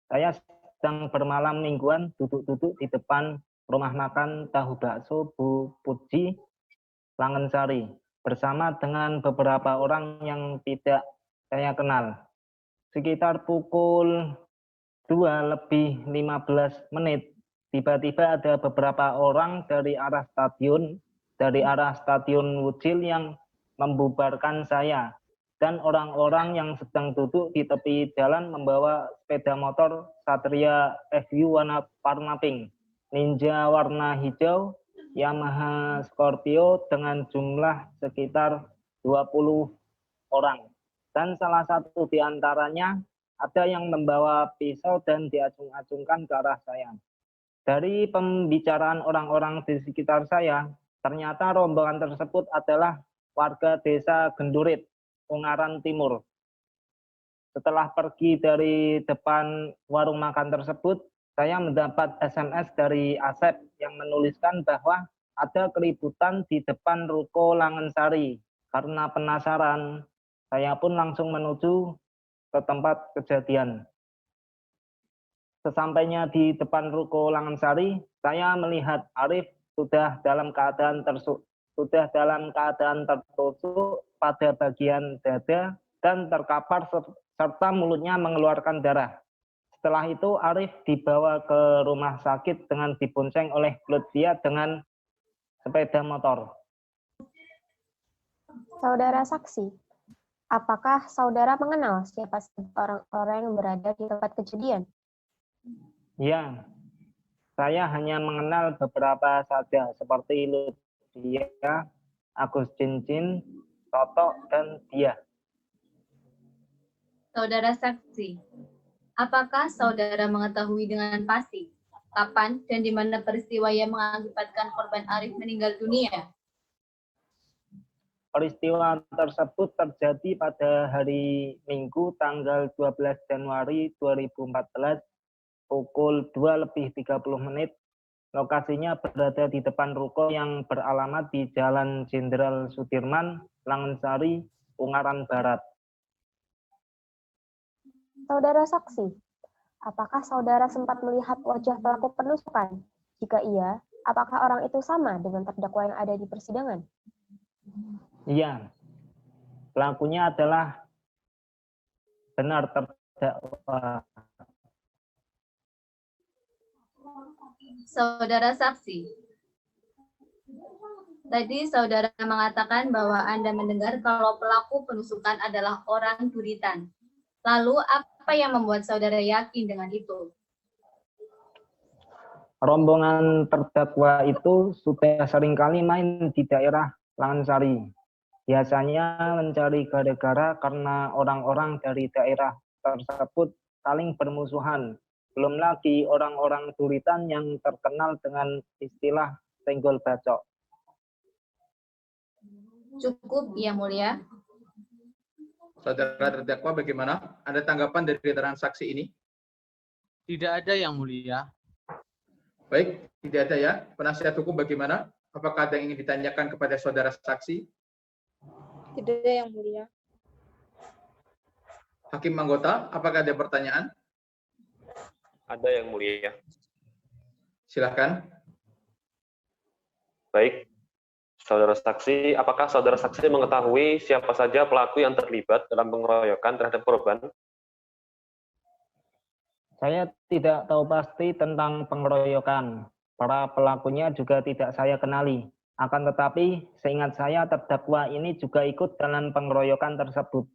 saya sedang bermalam mingguan duduk-duduk di depan rumah makan tahu bakso Bu Puji, Langensari, bersama dengan beberapa orang yang tidak saya kenal. Sekitar pukul 2:15, tiba-tiba ada beberapa orang dari arah stadion Wucil yang membubarkan saya. Dan orang-orang yang sedang duduk di tepi jalan membawa sepeda motor Satria FU warna pink, Ninja warna hijau, Yamaha Scorpio dengan jumlah sekitar 20 orang. Dan salah satu di antaranya ada yang membawa pisau dan diacung-acungkan ke arah saya. Dari pembicaraan orang-orang di sekitar saya, ternyata rombongan tersebut adalah warga desa Gendurit, Ungaran Timur. Setelah pergi dari depan warung makan tersebut, saya mendapat SMS dari Asep yang menuliskan bahwa ada keributan di depan ruko Langensari. Karena penasaran, saya pun langsung menuju ke tempat kejadian. Sesampainya di depan ruko Langensari, saya melihat Arif sudah dalam keadaan tertusuk pada bagian dada dan terkapar serta mulutnya mengeluarkan darah. Setelah itu Arif dibawa ke rumah sakit dengan dibonceng oleh Lutfia dengan sepeda motor. Saudara saksi, apakah saudara mengenal siapa orang-orang yang berada di tempat kejadian? Ya, saya hanya mengenal beberapa saja seperti Lutfia, Agus Cincin, Toto, dan dia. Saudara saksi, apakah saudara mengetahui dengan pasti kapan dan di mana peristiwa yang mengakibatkan korban Arif meninggal dunia? Peristiwa tersebut terjadi pada hari Minggu tanggal 12 Januari 2014 pukul 2:30. Lokasinya berada di depan ruko yang beralamat di Jalan Jenderal Sudirman, Langensari, Ungaran Barat. Saudara saksi, apakah saudara sempat melihat wajah pelaku penusukan? Jika iya, apakah orang itu sama dengan terdakwa yang ada di persidangan? Iya, pelakunya adalah benar terdakwa. Saudara saksi, Tadi saudara mengatakan bahwa Anda mendengar kalau pelaku penusukan adalah orang Duritan. Lalu apa yang membuat saudara yakin dengan itu? Rombongan terdakwa itu sudah seringkali main di daerah Langansari. Biasanya mencari gara-gara karena orang-orang dari daerah tersebut saling bermusuhan. Belum lagi orang-orang Duritan yang terkenal dengan istilah senggol bacok. Cukup, Yang Mulia. Saudara terdakwa bagaimana? Ada tanggapan dari keterangan saksi ini? Tidak ada, Yang Mulia. Baik, tidak ada ya. Penasihat hukum bagaimana? Apakah ada yang ingin ditanyakan kepada saudara saksi? Tidak, Yang Mulia. Hakim anggota, apakah ada pertanyaan? Ada, Yang Mulia. Silakan. Baik, saudara saksi, apakah saudara saksi mengetahui siapa saja pelaku yang terlibat dalam pengeroyokan terhadap korban? Saya tidak tahu pasti tentang pengeroyokan. Para pelakunya juga tidak saya kenali. Akan tetapi, seingat saya terdakwa ini juga ikut dalam pengeroyokan tersebut.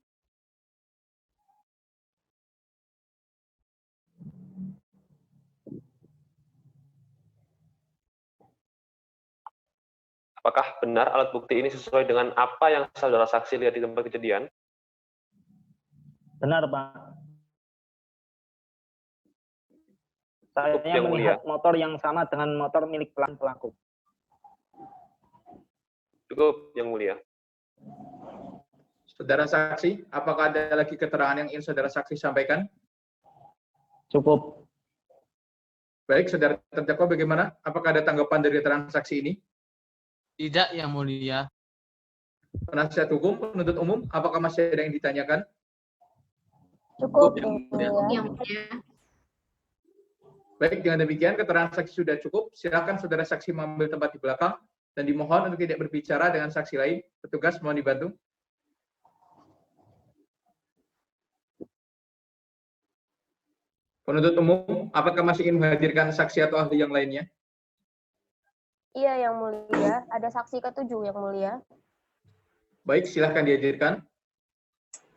Apakah benar alat bukti ini sesuai dengan apa yang saudara saksi lihat di tempat kejadian? Benar, Pak. Saya Yang melihat Mulia. motor yang sama dengan motor milik pelaku. Cukup, Yang Mulia. Saudara saksi, apakah ada lagi keterangan yang ingin saudara saksi sampaikan? Cukup. Baik, saudara terdakwa bagaimana? Apakah ada tanggapan dari keterangan saksi ini? Tidak, Yang Mulia. Penasihat hukum, penuntut umum, apakah masih ada yang ditanyakan? Cukup, Yang Mulia. Baik, dengan demikian keterangan saksi sudah cukup. Silakan saudara saksi mengambil tempat di belakang dan dimohon untuk tidak berbicara dengan saksi lain. Petugas mohon dibantu. Penuntut umum, apakah masih ingin menghadirkan saksi atau ahli yang lainnya? Iya, Yang Mulia. Ada saksi ketujuh, Yang Mulia. Baik, silahkan dihadirkan.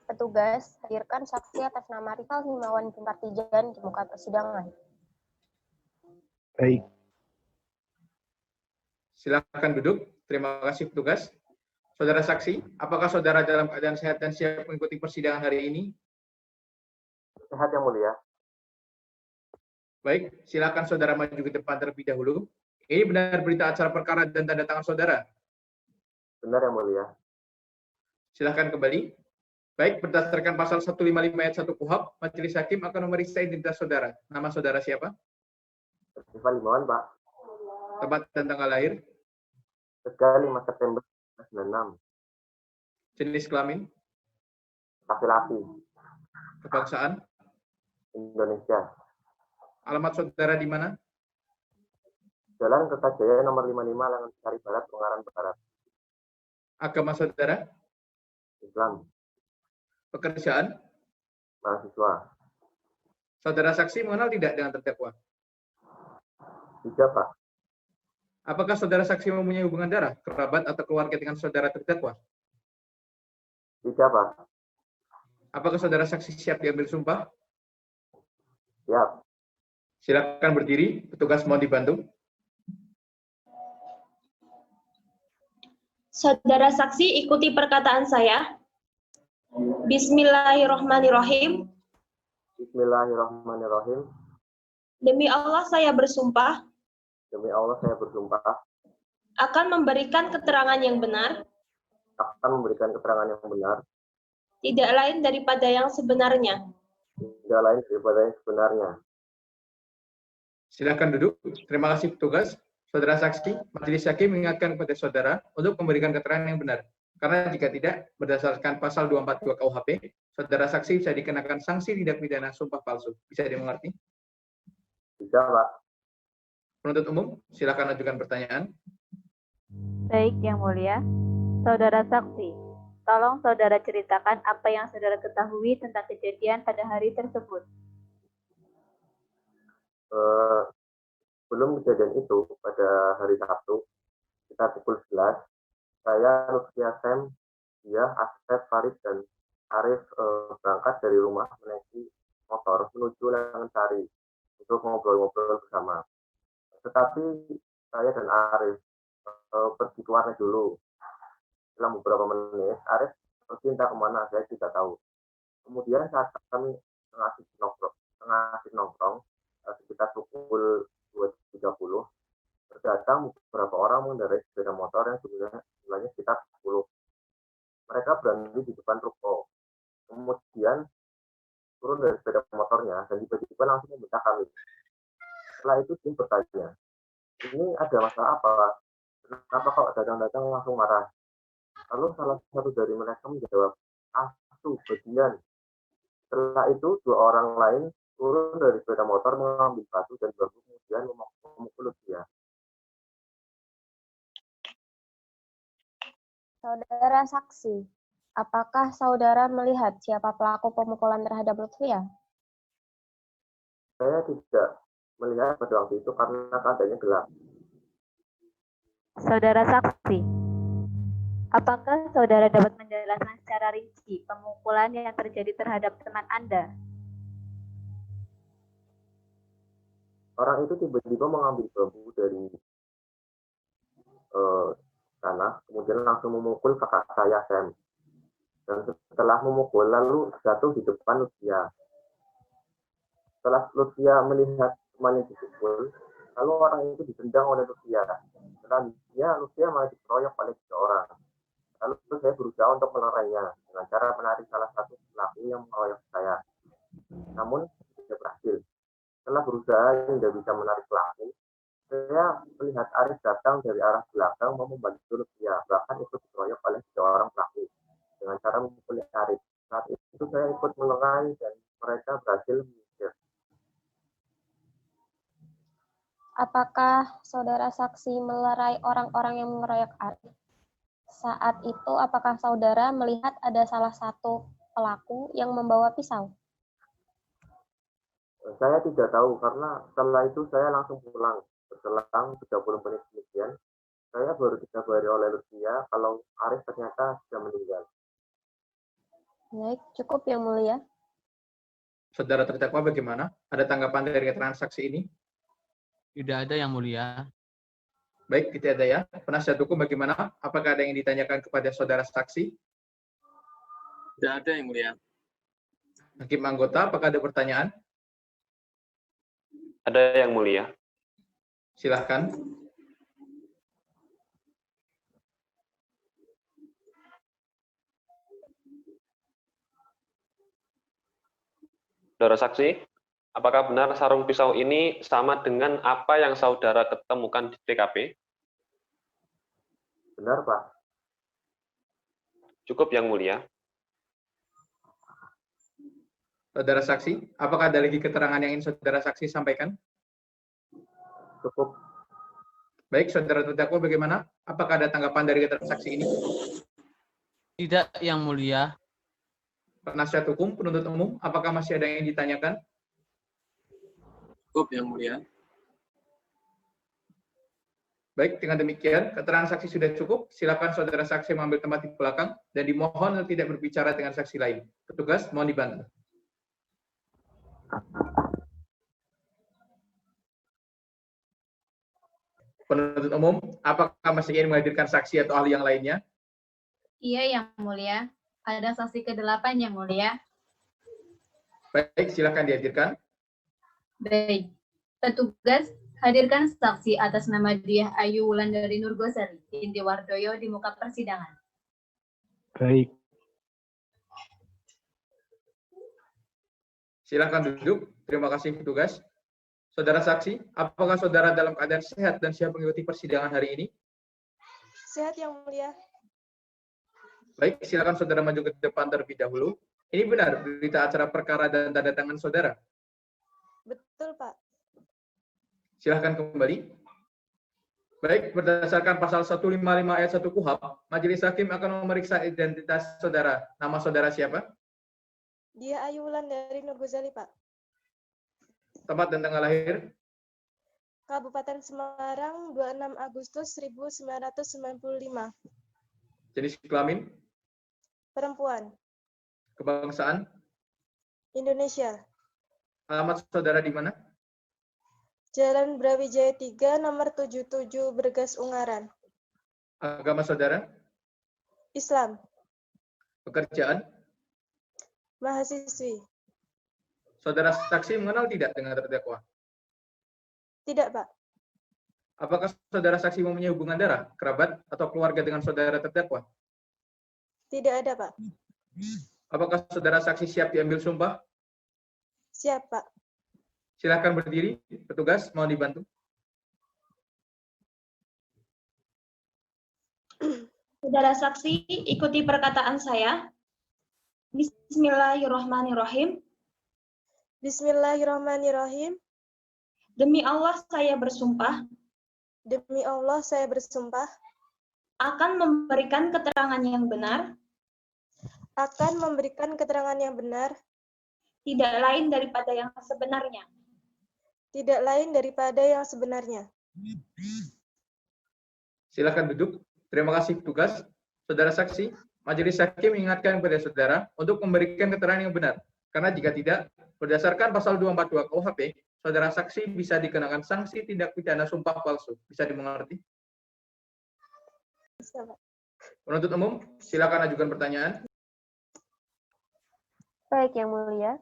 Petugas, hadirkan saksi atas nama Rifal Himawan Bintartijan di muka persidangan. Baik. Silakan duduk. Terima kasih petugas. Saudara saksi, apakah saudara dalam keadaan sehat dan siap mengikuti persidangan hari ini? Sehat, Yang Mulia. Baik, silakan saudara maju ke depan terlebih dahulu. Ini benar berita acara perkara dan tanda tangan saudara? Benar, Yang Mulia. Silakan kembali. Baik, berdasarkan pasal 155 ayat 1 KUHP, Majelis Hakim akan memeriksa identitas saudara. Nama saudara siapa? Rifal Himawan, Pak. Tempat dan tanggal lahir? Tegal 5 September 1996. Jenis kelamin? Laki-laki. Kebangsaan? Indonesia. Alamat saudara di mana? Jalan Kertajaya nomor 55 Langansari Barat, Ungaran Barat. Agama saudara? Islam. Pekerjaan? Mahasiswa. Saudara saksi mengenal tidak dengan terdakwa? Tidak, Pak. Apakah saudara saksi mempunyai hubungan darah, kerabat, atau keluarga dengan saudara terdakwa? Tidak, Pak. Apakah saudara saksi siap diambil sumpah? Siap. Silakan berdiri, petugas mohon dibantu. Saudara saksi, ikuti perkataan saya. Bismillahirrahmanirrahim. Bismillahirrahmanirrahim. Demi Allah saya bersumpah Demi Allah saya bersumpah akan memberikan keterangan yang benar, akan memberikan keterangan yang benar, tidak lain daripada yang sebenarnya. tidak lain daripada yang sebenarnya. Silakan duduk. Terima kasih petugas. Saudara saksi, Majelis Hakim mengingatkan kepada saudara untuk memberikan keterangan yang benar. Karena jika tidak, berdasarkan pasal 242 KUHP, saudara saksi bisa dikenakan sanksi tindak pidana sumpah palsu. Bisa dimengerti? Bisa, Pak. Penuntut umum, silakan ajukan pertanyaan. Baik, Yang Mulia. Saudara saksi, tolong saudara ceritakan apa yang saudara ketahui tentang kejadian pada hari tersebut. Sebelum kejadian itu, pada hari Sabtu, kita sekitar pukul 11, saya, Lutfia, Sam, dia, Asep, Farid, dan Arif berangkat dari rumah menaiki motor menuju Langansari untuk ngobrol-ngobrol bersama. Tetapi saya dan Arif pergi ke warnet dulu. Setelah beberapa menit, Arif pergi entah kemana, saya tidak tahu. Kemudian saat kami tengah asik nongkrong sekitar pukul 2.30, datang beberapa orang mengendarai sepeda motor yang jumlahnya sekitar 10. Mereka berhenti di depan ruko. Kemudian turun dari sepeda motornya dan tiba-tiba langsung membentak kami. Setelah itu tim bertanya, ini ada masalah apa? Kenapa kok datang-datang langsung marah? Lalu salah satu dari mereka menjawab, asu, bajingan. Setelah itu, dua orang lain turun dari sepeda motor mengambil batu dan bambu kemudian memukul dia. Saudara saksi, apakah saudara melihat siapa pelaku pemukulan terhadap Lutfia? Saya tidak melihat pada waktu itu karena keadaannya gelap. Saudara saksi, apakah saudara dapat menjelaskan secara rinci pemukulan yang terjadi terhadap teman Anda? Orang itu tiba-tiba mengambil bambu dari tanah, kemudian langsung memukul kakak saya, Sam. Dan setelah memukul, lalu jatuh di depan Lutfia. Setelah Lutfia melihat temannya dipukul, lalu orang itu ditendang oleh Lutfia. Selanjutnya, Lutfia malah dikeroyok oleh 3 orang. Lalu saya berusaha untuk melerainya dengan cara menarik salah satu pelaku yang mengeroyok saya. Namun, tidak berhasil. Setelah berusaha tidak bisa menarik pelaku, saya melihat Arif datang dari arah belakang mau membantu Lutfia, bahkan ikut dikeroyok oleh 3 orang pelaku dengan cara memukul Arif. Saat itu saya ikut melerai dan mereka berhasil menyingkir. Apakah saudara saksi melerai orang-orang yang mengeroyok Arif? Saat itu, apakah saudara melihat ada salah satu pelaku yang membawa pisau? Saya tidak tahu karena setelah itu saya langsung pulang. Selang 30 menit kemudian, saya baru dikabari oleh Lutfia kalau Arif ternyata sudah meninggal. Baik, cukup yang mulia. Saudara terdakwa bagaimana? Ada tanggapan dari keterangan saksi ini? Tidak ada yang mulia. Baik, tidak ada ya. Penasihat hukum bagaimana? Apakah ada yang ditanyakan kepada saudara saksi? Tidak ada yang mulia. Hakim anggota, apakah ada pertanyaan? Ada yang mulia. Silahkan. Saudara saksi, apakah benar sarung pisau ini sama dengan apa yang saudara ketemukan di TKP? Benar, Pak. Cukup yang mulia. Saudara saksi, apakah ada lagi keterangan yang ingin saudara saksi sampaikan? Cukup. Baik, saudara terdakwa bagaimana? Apakah ada tanggapan dari keterangan saksi ini? Tidak yang mulia. Penasihat hukum, penuntut umum, apakah masih ada yang ditanyakan? Cukup yang mulia. Baik, dengan demikian, keterangan saksi sudah cukup. Silakan saudara saksi mengambil tempat di belakang dan dimohon tidak berbicara dengan saksi lain. Petugas, mohon dibantu. Penuntut umum, apakah masih ingin menghadirkan saksi atau ahli yang lainnya? Iya, yang mulia. Ada saksi ke-8 yang mulia. Baik, silakan dihadirkan. Baik. Petugas, hadirkan saksi atas nama Diah Ayu Wulandari Nurgosari Inti Wardoyo di muka persidangan. Baik. Silakan duduk. Terima kasih petugas. Saudara saksi, apakah saudara dalam keadaan sehat dan siap mengikuti persidangan hari ini? Sehat yang mulia. Baik, silakan saudara maju ke depan terlebih dahulu. Ini benar berita acara perkara dan tanda tangan saudara? Betul, Pak. Silakan kembali. Baik, berdasarkan pasal 155 ayat 1 KUHP, Majelis Hakim akan memeriksa identitas saudara. Nama saudara siapa? Diah Ayu Wulandari Nurgosari, Pak. Tempat dan tanggal lahir? Kabupaten Semarang, 26 Agustus 1995. Jenis kelamin, Perempuan, kebangsaan, Indonesia. alamat saudara di mana? Jalan Brawijaya 3, nomor 77, Bergas, Ungaran. Agama saudara, Islam, pekerjaan, mahasiswi. saudara saksi mengenal tidak dengan terdakwa? Tidak, Pak. Apakah saudara saksi mempunyai hubungan darah, kerabat, atau keluarga dengan saudara terdakwa? Tidak ada, Pak. Apakah saudara saksi siap diambil sumpah? Siap, Pak. Silakan berdiri, petugas mau dibantu. Saudara saksi, ikuti perkataan saya. Bismillahirrahmanirrahim. Bismillahirrahmanirrahim. Demi Allah saya bersumpah. Demi Allah saya bersumpah. Akan memberikan keterangan yang benar. Akan memberikan keterangan yang benar. Tidak lain daripada yang sebenarnya. Tidak lain daripada yang sebenarnya. Silakan duduk. Terima kasih petugas. Saudara saksi, majelis hakim mengingatkan kepada saudara untuk memberikan keterangan yang benar. Karena jika tidak, berdasarkan pasal 242 KUHP, saudara saksi bisa dikenakan sanksi tindak pidana sumpah palsu. Bisa dimengerti? Bisa, Pak. Penuntut umum, silakan ajukan pertanyaan. Baik, Yang Mulia.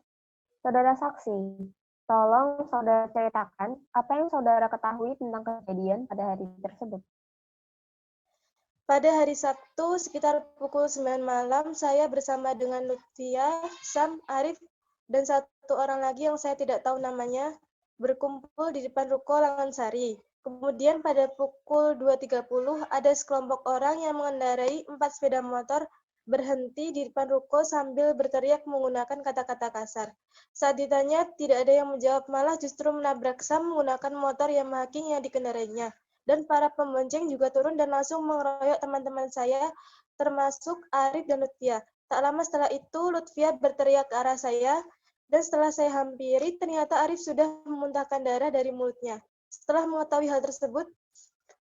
Saudara saksi, tolong saudara ceritakan apa yang saudara ketahui tentang kejadian pada hari tersebut. Pada hari Sabtu sekitar pukul 9 malam, saya bersama dengan Lutfia, Sam, Arif, dan satu orang lagi yang saya tidak tahu namanya, berkumpul di depan ruko Langansari. Kemudian pada pukul 2.30, ada sekelompok orang yang mengendarai 4 sepeda motor berhenti di depan ruko sambil berteriak menggunakan kata-kata kasar. Saat ditanya, tidak ada yang menjawab, malah justru menabrak Sam menggunakan motor Yamaha King yang dikendarainya. Dan para pembonceng juga turun dan langsung mengeroyok teman-teman saya, termasuk Arif dan Lutfia. Tak lama setelah itu, Lutfia berteriak ke arah saya, dan setelah saya hampiri, ternyata Arif sudah memuntahkan darah dari mulutnya. Setelah mengetahui hal tersebut,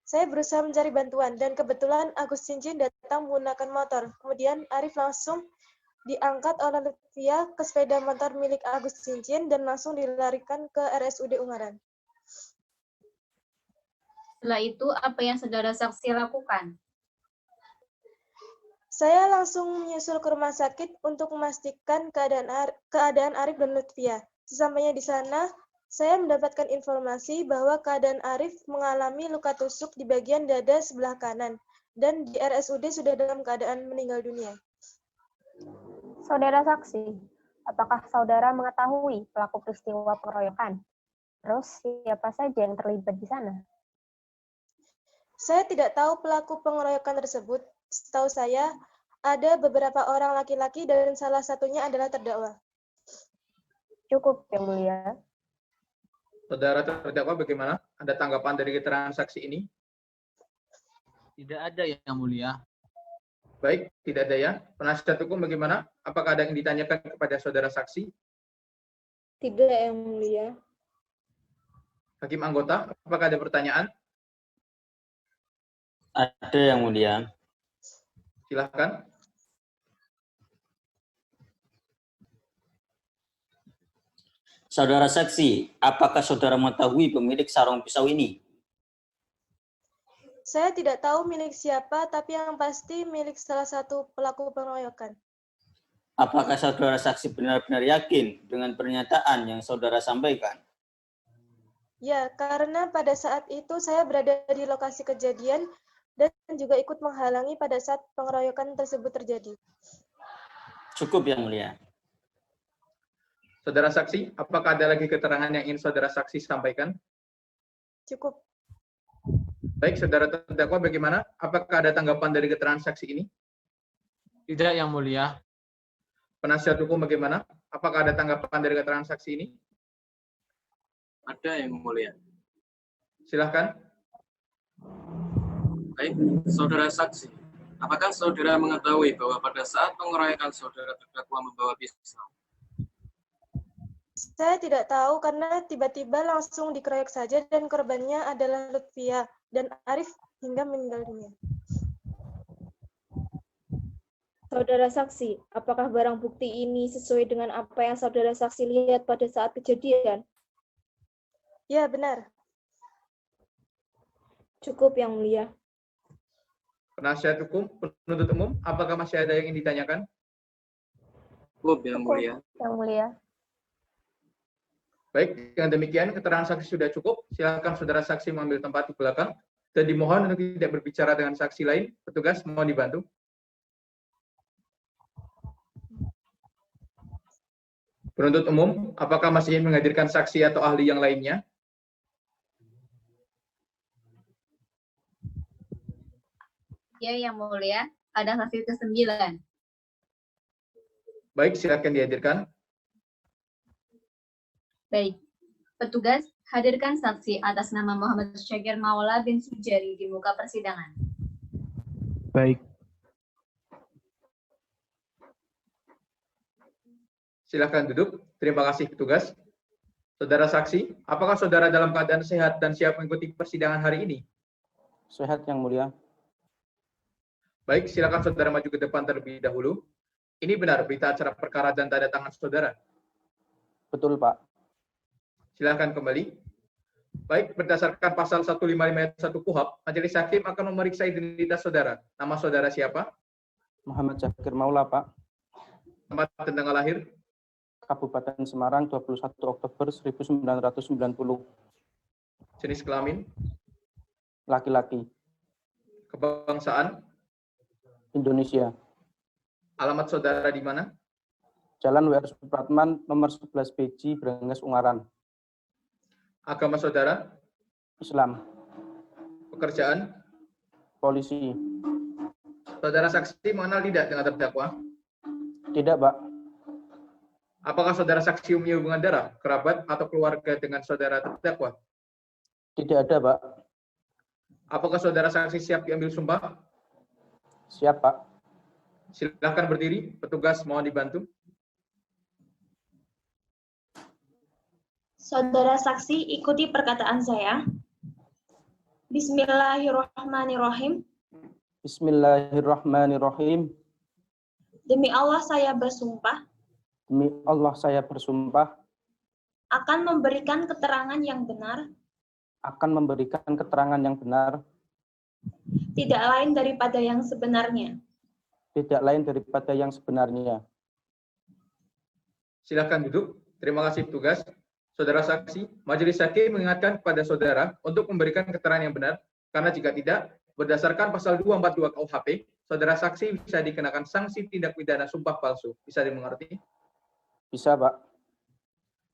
saya berusaha mencari bantuan, dan kebetulan Agus Cincin datang menggunakan motor. Kemudian Arif langsung diangkat oleh Lutfia ke sepeda motor milik Agus Cincin, dan langsung dilarikan ke RSUD Ungaran. Setelah itu, apa yang saudara saksi lakukan? Saya langsung menyusul ke rumah sakit untuk memastikan keadaan Arif dan Lutfia. Sesampainya di sana, saya mendapatkan informasi bahwa keadaan Arif mengalami luka tusuk di bagian dada sebelah kanan, dan di RSUD sudah dalam keadaan meninggal dunia. Saudara saksi, apakah saudara mengetahui pelaku peristiwa pengeroyokan? Terus siapa saja yang terlibat di sana? Saya tidak tahu pelaku pengeroyokan tersebut. Setahu saya, ada beberapa orang laki-laki dan salah satunya adalah terdakwa. Cukup, Yang Mulia. Saudara terdakwa bagaimana? Ada tanggapan dari keterangan saksi ini? Tidak ada, Yang Mulia. Baik, tidak ada ya. Penasihat hukum bagaimana? Apakah ada yang ditanyakan kepada saudara saksi? Tidak, Yang Mulia. Hakim anggota, apakah ada pertanyaan? Ada, Yang Mulia. Silakan. Saudara saksi, apakah saudara mengetahui pemilik sarung pisau ini? Saya tidak tahu milik siapa, tapi yang pasti milik salah satu pelaku pengeroyokan. Apakah saudara saksi benar-benar yakin dengan pernyataan yang saudara sampaikan? Ya, karena pada saat itu saya berada di lokasi kejadian dan juga ikut menghalangi pada saat pengeroyokan tersebut terjadi. Cukup, Yang Mulia. Saudara saksi, apakah ada lagi keterangan yang ingin saudara saksi sampaikan? Cukup. Baik, saudara terdakwa bagaimana? Apakah ada tanggapan dari keterangan saksi ini? Tidak, Yang Mulia. Penasihat hukum bagaimana? Apakah ada tanggapan dari keterangan saksi ini? Ada, Yang Mulia. Silahkan. Baik, saudara saksi. Apakah saudara mengetahui bahwa pada saat pengeroyokan saudara terdakwa membawa pisau? Saya tidak tahu karena tiba-tiba langsung dikeroyok saja dan korbannya adalah Lutfia dan Arif hingga meninggal dunia. Saudara saksi, apakah barang bukti ini sesuai dengan apa yang saudara saksi lihat pada saat kejadian? Ya, benar. Cukup, Yang Mulia. Penasihat hukum, penuntut umum, apakah masih ada yang ingin ditanyakan? Cukup, Yang Mulia. Yang Mulia. Baik, dengan demikian keterangan saksi sudah cukup. Silakan saudara saksi mengambil tempat di belakang dan dimohon untuk tidak berbicara dengan saksi lain. Petugas mohon dibantu. Penuntut umum, apakah masih ingin menghadirkan saksi atau ahli yang lainnya? Ya, Yang Mulia, ada saksi ke-9. Baik, silakan dihadirkan. Baik, petugas hadirkan saksi atas nama Muhammad Syakir Maula bin Sujari di muka persidangan. Baik. Silakan duduk. Terima kasih petugas. Saudara saksi, apakah saudara dalam keadaan sehat dan siap mengikuti persidangan hari ini? Sehat, Yang Mulia. Baik, silakan saudara maju ke depan terlebih dahulu. Ini benar berita acara perkara dan tanda tangan saudara? Betul, Pak. Silakan kembali. Baik, berdasarkan pasal 155 ayat 1 KUHP, Majelis Hakim akan memeriksa identitas saudara. Nama saudara siapa? Muhammad Syakir Maula, Pak. Tempat dan tanggal lahir? Kabupaten Semarang, 21 Oktober 1990. Jenis kelamin? Laki-laki. Kebangsaan? Indonesia. Alamat saudara di mana? Jalan W.R. Supratman, nomor 11 BJ, Brangas, Ungaran. Agama saudara? Islam. Pekerjaan? Polisi. Saudara saksi mengenal tidak dengan terdakwa? Tidak, Pak. Apakah saudara saksi mempunyai hubungan darah, kerabat, atau keluarga dengan saudara terdakwa? Tidak ada, Pak. Apakah saudara saksi siap diambil sumpah? Siap, Pak. Silakan berdiri, petugas mohon dibantu. Saudara saksi, ikuti perkataan saya. Bismillahirrahmanirrahim. Bismillahirrahmanirrahim. Demi Allah saya bersumpah Demi Allah saya bersumpah akan memberikan keterangan yang benar, akan memberikan keterangan yang benar, tidak lain daripada yang sebenarnya. tidak lain daripada yang sebenarnya. Silakan duduk. Terima kasih petugas. Saudara saksi, Majelis Hakim mengingatkan kepada saudara untuk memberikan keterangan yang benar, karena jika tidak, berdasarkan pasal 242 KUHP, saudara saksi bisa dikenakan sanksi tindak pidana sumpah palsu. Bisa dimengerti? Bisa, Pak.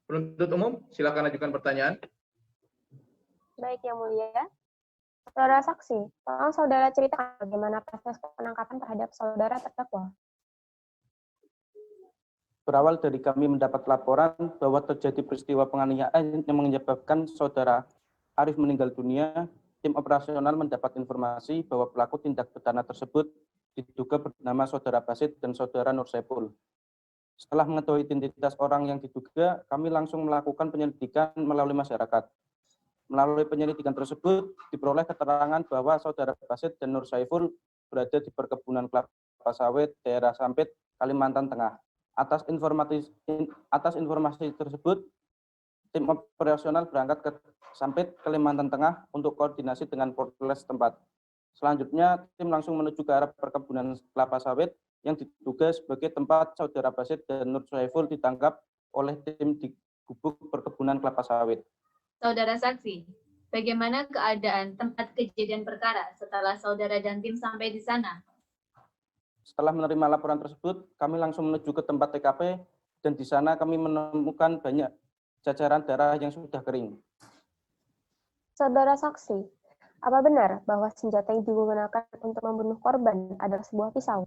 Penuntut umum, silakan ajukan pertanyaan. Baik, Yang Mulia. Saudara saksi, tolong saudara ceritakan bagaimana proses penangkapan terhadap saudara terdakwa. Berawal dari kami mendapat laporan bahwa terjadi peristiwa penganiayaan yang menyebabkan saudara Arif meninggal dunia, tim operasional mendapat informasi bahwa pelaku tindak pidana tersebut diduga bernama saudara Basit dan saudara Nur Saiful. Setelah mengetahui identitas orang yang diduga, kami langsung melakukan penyelidikan melalui masyarakat. Melalui penyelidikan tersebut, diperoleh keterangan bahwa saudara Basit dan Nur Saiful berada di perkebunan kelapa sawit daerah Sampit, Kalimantan Tengah. Atas informasi tersebut, tim operasional berangkat ke Sampit, Kalimantan Tengah untuk koordinasi dengan Polres tempat. Selanjutnya, tim langsung menuju ke arah perkebunan kelapa sawit yang diduga sebagai tempat saudara Basit dan Nur Saiful ditangkap oleh tim di gubuk perkebunan kelapa sawit. Saudara saksi, bagaimana keadaan tempat kejadian perkara setelah saudara dan tim sampai di sana? Setelah menerima laporan tersebut, kami langsung menuju ke tempat TKP dan di sana kami menemukan banyak jajaran darah yang sudah kering. Saudara saksi, apa benar bahwa senjata yang digunakan untuk membunuh korban adalah sebuah pisau?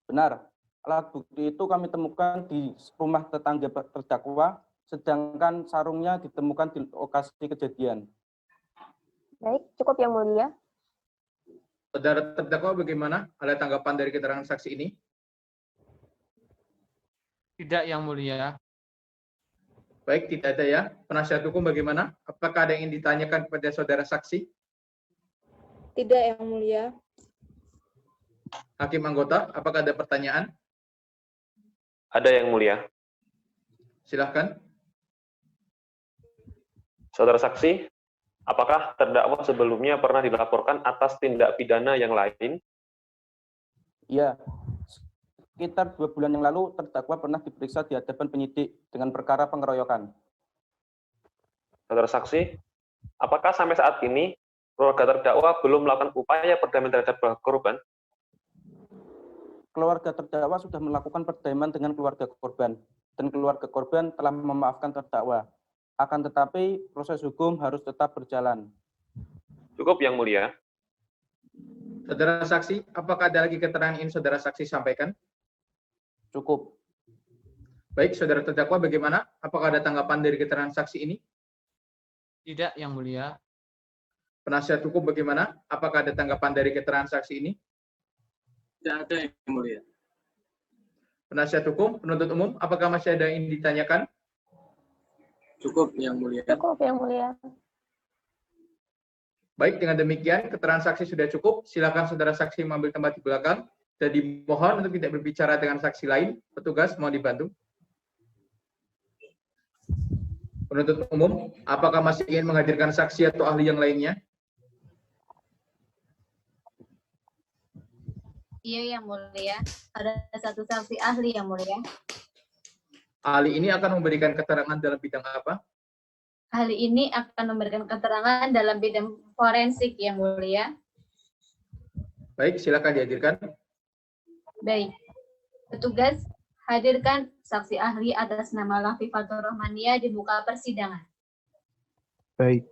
Benar, alat bukti itu kami temukan di rumah tetangga terdakwa, sedangkan sarungnya ditemukan di lokasi kejadian. Baik, cukup Yang Mulia. Saudara terdakwa bagaimana? Ada tanggapan dari keterangan saksi ini? Tidak, Yang Mulia. Baik, tidak ada ya. Penasihat hukum bagaimana? Apakah ada yang ingin ditanyakan kepada saudara saksi? Tidak, Yang Mulia. Hakim anggota, apakah ada pertanyaan? Ada yang mulia. Silahkan. Saudara saksi, apakah terdakwa sebelumnya pernah dilaporkan atas tindak pidana yang lain? Ya, sekitar 2 bulan yang lalu terdakwa pernah diperiksa di hadapan penyidik dengan perkara pengeroyokan. Saudara saksi, apakah sampai saat ini keluarga terdakwa belum melakukan upaya perdamaian terhadap korban? Keluarga terdakwa sudah melakukan perdamaian dengan keluarga korban, dan keluarga korban telah memaafkan terdakwa. Akan tetapi, proses hukum harus tetap berjalan. Cukup, Yang Mulia. Saudara saksi, apakah ada lagi keterangan yang ingin saudara saksi sampaikan? Cukup. Baik, saudara terdakwa bagaimana? Apakah ada tanggapan dari keterangan saksi ini? Tidak, Yang Mulia. Penasihat hukum bagaimana? Apakah ada tanggapan dari keterangan saksi ini? Tidak ada, Yang Mulia. Penasihat hukum, penuntut umum, apakah masih ada yang ingin ditanyakan? Cukup, Yang Mulia. Cukup, Yang Mulia. Baik, dengan demikian keterangan saksi sudah cukup. Silakan saudara saksi mengambil tempat di belakang. Dan dimohon untuk tidak berbicara dengan saksi lain. Petugas mohon dibantu. Penuntut umum, apakah masih ingin menghadirkan saksi atau ahli yang lainnya? Iya, Yang Mulia. Ada satu saksi ahli, Yang Mulia. Ahli ini akan memberikan keterangan dalam bidang apa? Ahli ini akan memberikan keterangan dalam bidang forensik, Yang Mulia. Baik, silakan dihadirkan. Baik. Petugas, hadirkan saksi ahli atas nama Lafifatur Rahmania di muka persidangan. Baik.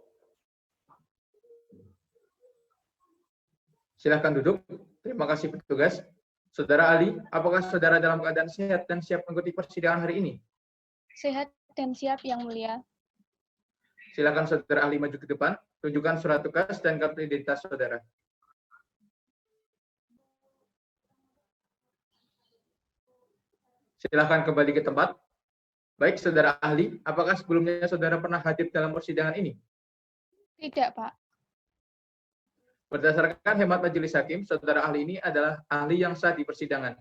Silakan duduk. Terima kasih petugas. Saudara ahli, apakah saudara dalam keadaan sehat dan siap mengikuti persidangan hari ini? Sehat dan siap, Yang Mulia. Silakan saudara ahli maju ke depan, tunjukkan surat tugas dan kartu identitas saudara. Silakan kembali ke tempat. Baik, saudara ahli, apakah sebelumnya saudara pernah hadir dalam persidangan ini? Tidak, Pak. Berdasarkan hemat majelis hakim, saudara ahli ini adalah ahli yang sah di persidangan.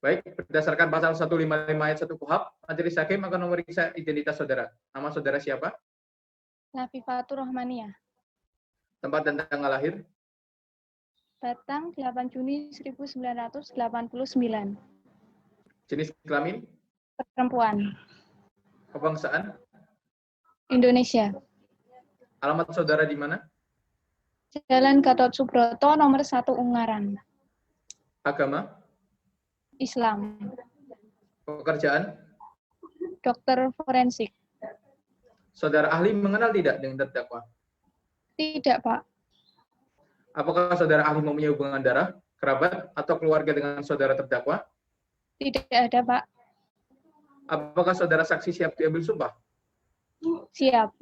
Baik, berdasarkan pasal 155 ayat 1 KUHP, majelis hakim akan memeriksa identitas saudara. Nama saudara siapa? Lafifatur Rahmania. Tempat dan tanggal lahir? Batang, 8 Juni 1989. Jenis kelamin? Perempuan. Kebangsaan? Indonesia. Alamat saudara di mana? Jalan Gatot Subroto, nomor 1 Ungaran. Agama? Islam. Pekerjaan? Dokter forensik. Saudara ahli mengenal tidak dengan terdakwa? Tidak, Pak. Apakah saudara ahli mempunyai hubungan darah, kerabat, atau keluarga dengan saudara terdakwa? Tidak ada, Pak. Apakah saudara saksi siap diambil sumpah? Siap.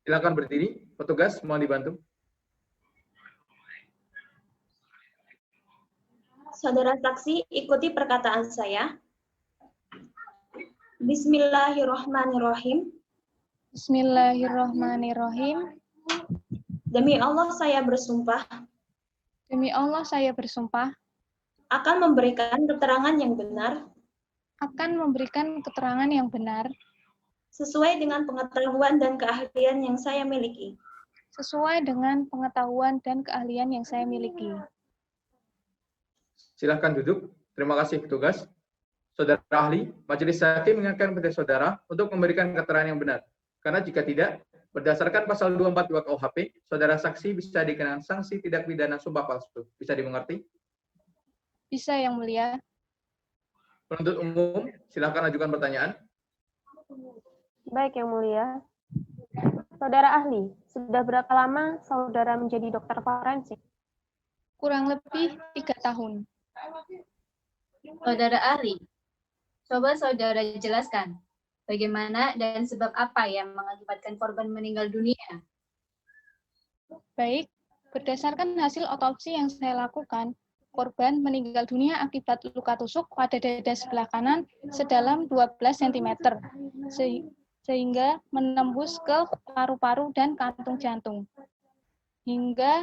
Silakan berdiri. Petugas, mohon dibantu. Saudara saksi, ikuti perkataan saya. Bismillahirrahmanirrahim. Bismillahirrahmanirrahim. Demi Allah saya bersumpah. Demi Allah saya bersumpah. Akan memberikan keterangan yang benar. Akan memberikan keterangan yang benar. Sesuai dengan pengetahuan dan keahlian yang saya miliki. Sesuai dengan pengetahuan dan keahlian yang saya miliki. Silakan duduk. Terima kasih petugas. Saudara ahli, majelis hakim mengingatkan kepada saudara untuk memberikan keterangan yang benar. Karena jika tidak, berdasarkan pasal 242 KUHP, saudara saksi bisa dikenakan sanksi tindak pidana sumpah palsu. Bisa dimengerti? Bisa, Yang Mulia. Penuntut umum, silakan ajukan pertanyaan. Baik, Yang Mulia. Saudara ahli, sudah berapa lama saudara menjadi dokter forensik? Kurang lebih 3 tahun. Saudara ahli, coba saudara jelaskan bagaimana dan sebab apa yang mengakibatkan korban meninggal dunia. Baik, berdasarkan hasil otopsi yang saya lakukan, korban meninggal dunia akibat luka tusuk pada dada sebelah kanan sedalam 12 cm, sehingga menembus ke paru-paru dan kantung jantung, hingga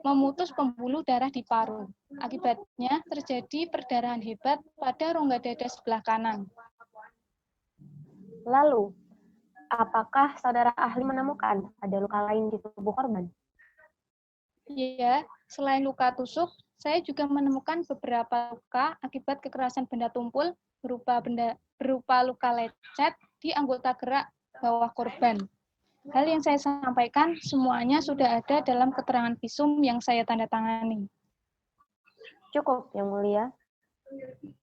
memutus pembuluh darah di paru. Akibatnya terjadi perdarahan hebat pada rongga dada sebelah kanan. Lalu, apakah saudara ahli menemukan ada luka lain di tubuh korban? Iya, selain luka tusuk, saya juga menemukan beberapa luka akibat kekerasan benda tumpul berupa luka lecet di anggota gerak bawah korban. Hal yang saya sampaikan semuanya sudah ada dalam keterangan visum yang saya tanda tangani. Cukup, Yang Mulia.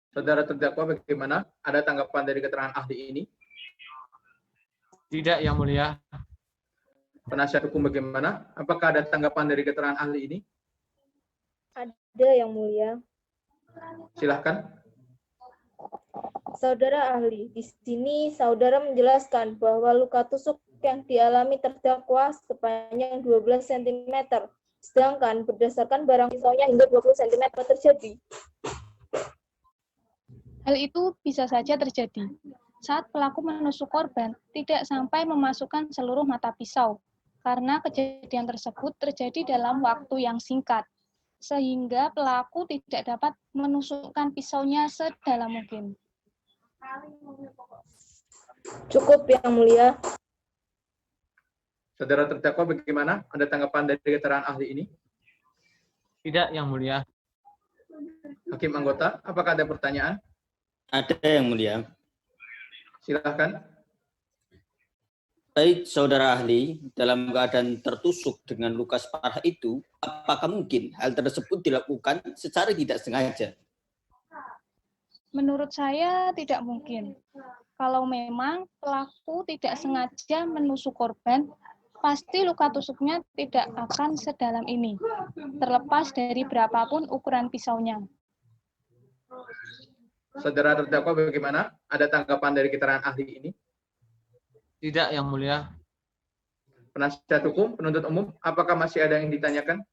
Saudara terdakwa bagaimana? Ada tanggapan dari keterangan ahli ini? Tidak, Yang Mulia. Penasihat hukum bagaimana? Apakah ada tanggapan dari keterangan ahli ini? Ada, Yang Mulia. Silahkan. Saudara ahli, di sini saudara menjelaskan bahwa luka tusuk yang dialami terdakwa sepanjang 12 cm, sedangkan berdasarkan barang pisaunya hingga 20 cm terjadi. Hal itu bisa saja terjadi saat pelaku menusuk korban tidak sampai memasukkan seluruh mata pisau, karena kejadian tersebut terjadi dalam waktu yang singkat, sehingga pelaku tidak dapat menusukkan pisaunya sedalam mungkin. Cukup, Yang Mulia. Saudara terdakwa bagaimana? Ada tanggapan dari keterangan ahli ini? Tidak, Yang Mulia. Hakim anggota, apakah ada pertanyaan? Ada, Yang Mulia. Silahkan. Baik, saudara ahli, dalam keadaan tertusuk dengan luka separah itu, apakah mungkin hal tersebut dilakukan secara tidak sengaja? Menurut saya tidak mungkin. Kalau memang pelaku tidak sengaja menusuk korban, pasti luka tusuknya tidak akan sedalam ini, terlepas dari berapapun ukuran pisaunya. Saudara terdakwa bagaimana? Ada tanggapan dari keterangan ahli ini? Tidak, Yang Mulia. Penasihat hukum, penuntut umum, apakah masih ada yang ditanyakan?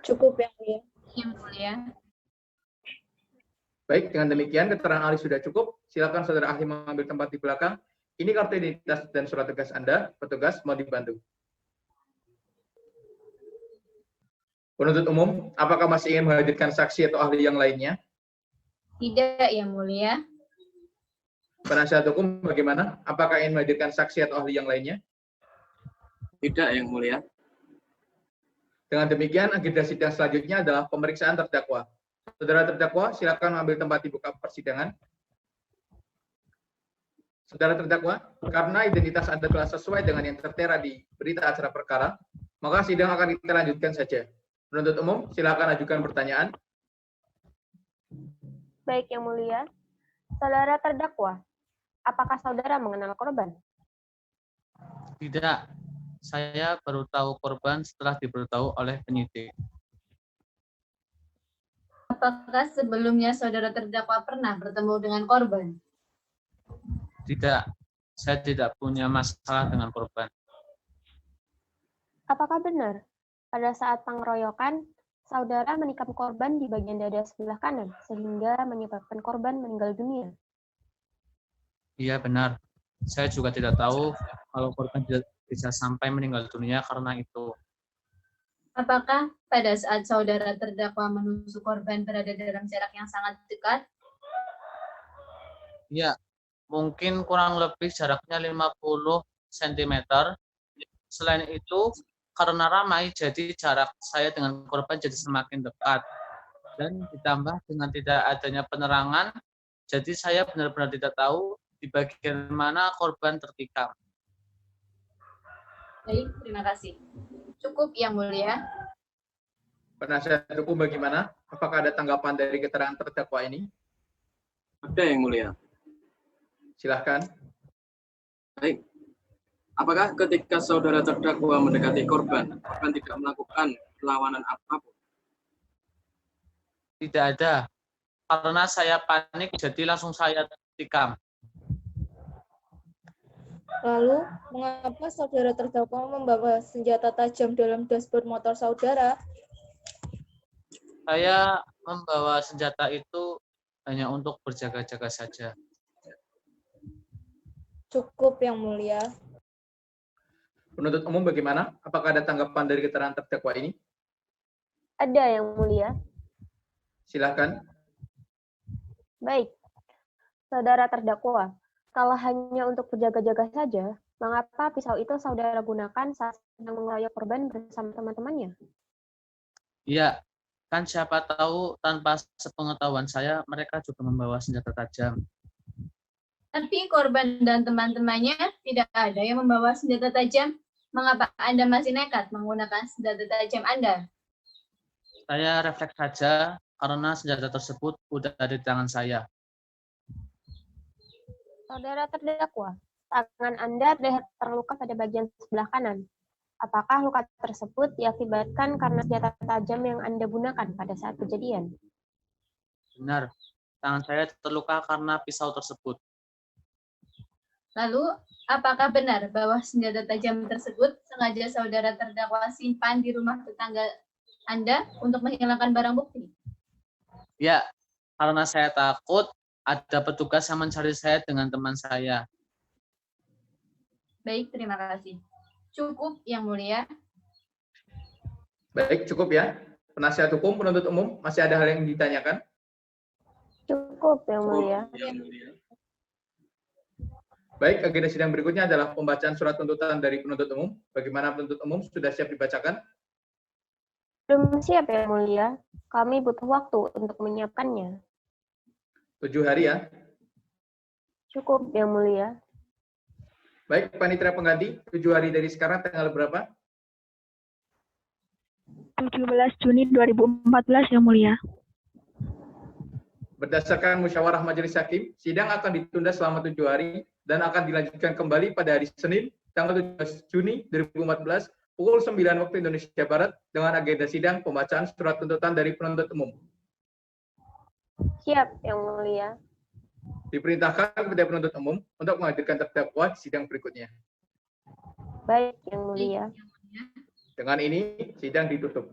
Cukup, Yang Mulia. Yang Mulia. Baik, dengan demikian keterangan ahli sudah cukup. Silakan saudara ahli mengambil tempat di belakang. Ini kartu identitas dan surat tugas Anda. Petugas mau dibantu. Penuntut umum, apakah masih ingin menghadirkan saksi atau ahli yang lainnya? Tidak, Yang Mulia. Penasihat hukum bagaimana? Apakah ingin menghadirkan saksi atau ahli yang lainnya? Tidak, Yang Mulia. Dengan demikian, agenda sidang selanjutnya adalah pemeriksaan terdakwa. Saudara terdakwa, silakan mengambil tempat di muka persidangan. Saudara terdakwa, karena identitas Anda telah sesuai dengan yang tertera di berita acara perkara, maka sidang akan kita lanjutkan saja. Penuntut umum, silakan ajukan pertanyaan. Baik, Yang Mulia. Saudara terdakwa, apakah saudara mengenal korban? Tidak. Saya baru tahu korban setelah diberitahu oleh penyidik. Apakah sebelumnya saudara terdakwa pernah bertemu dengan korban? Tidak. Saya tidak punya masalah dengan korban. Apakah benar pada saat pengeroyokan, saudara menikam korban di bagian dada sebelah kanan, sehingga menyebabkan korban meninggal dunia? Iya, benar. Saya juga tidak tahu kalau korban bisa sampai meninggal dunia karena itu. Apakah pada saat saudara terdakwa menusuk korban berada dalam jarak yang sangat dekat? Ya, mungkin kurang lebih jaraknya 50 cm. Selain itu, karena ramai, jadi jarak saya dengan korban jadi semakin dekat. Dan ditambah dengan tidak adanya penerangan, jadi saya benar-benar tidak tahu di bagian mana korban tertikam. Baik, terima kasih. Cukup, Yang Mulia. Penasihat hukum bagaimana? Apakah ada tanggapan dari keterangan terdakwa ini? Ada, Yang Mulia. Silahkan. Baik. Apakah ketika saudara terdakwa mendekati korban, korban tidak melakukan perlawanan apapun? Tidak ada. Karena saya panik, jadi langsung saya tikam. Lalu, mengapa saudara terdakwa membawa senjata tajam dalam dashboard motor saudara? Saya membawa senjata itu hanya untuk berjaga-jaga saja. Cukup, Yang Mulia. Penuntut umum bagaimana? Apakah ada tanggapan dari keterangan terdakwa ini? Ada, Yang Mulia. Silakan. Baik, saudara terdakwa, kalau hanya untuk berjaga-jaga saja, mengapa pisau itu saudara gunakan saat sedang mengeroyok korban bersama teman-temannya? Iya, kan siapa tahu tanpa sepengetahuan saya mereka juga membawa senjata tajam. Tapi korban dan teman-temannya tidak ada yang membawa senjata tajam. Mengapa Anda masih nekat menggunakan senjata tajam Anda? Saya refleks saja karena senjata tersebut sudah ada di tangan saya. Saudara terdakwa, tangan Anda terlihat terluka pada bagian sebelah kanan. Apakah luka tersebut diakibatkan karena senjata tajam yang Anda gunakan pada saat kejadian? Benar, tangan saya terluka karena pisau tersebut. Lalu, apakah benar bahwa senjata tajam tersebut sengaja saudara terdakwa simpan di rumah tetangga Anda untuk menghilangkan barang bukti? Ya, karena saya takut ada petugas yang mencari saya dengan teman saya. Baik, terima kasih. Cukup, Yang Mulia. Baik, cukup ya. Penasihat hukum, penuntut umum, masih ada hal yang ditanyakan? Cukup, Yang Mulia. Baik, agenda sidang berikutnya adalah pembacaan surat tuntutan dari penuntut umum. Bagaimana penuntut umum? Sudah siap dibacakan? Belum siap, Yang Mulia. Kami butuh waktu untuk menyiapkannya. 7 hari ya. Cukup, Yang Mulia. Baik, panitia pengganti, 7 hari dari sekarang tanggal berapa? 17 Juni 2014, Yang Mulia. Berdasarkan musyawarah majelis hakim, sidang akan ditunda selama 7 hari dan akan dilanjutkan kembali pada hari Senin, tanggal 17 Juni 2014, pukul 9 waktu Indonesia Barat, dengan agenda sidang pembacaan surat tuntutan dari penuntut umum. Siap, Yang Mulia. Diperintahkan kepada penuntut umum untuk menghadirkan terdakwa di sidang berikutnya. Baik, Yang Mulia. Dengan ini, sidang ditutup.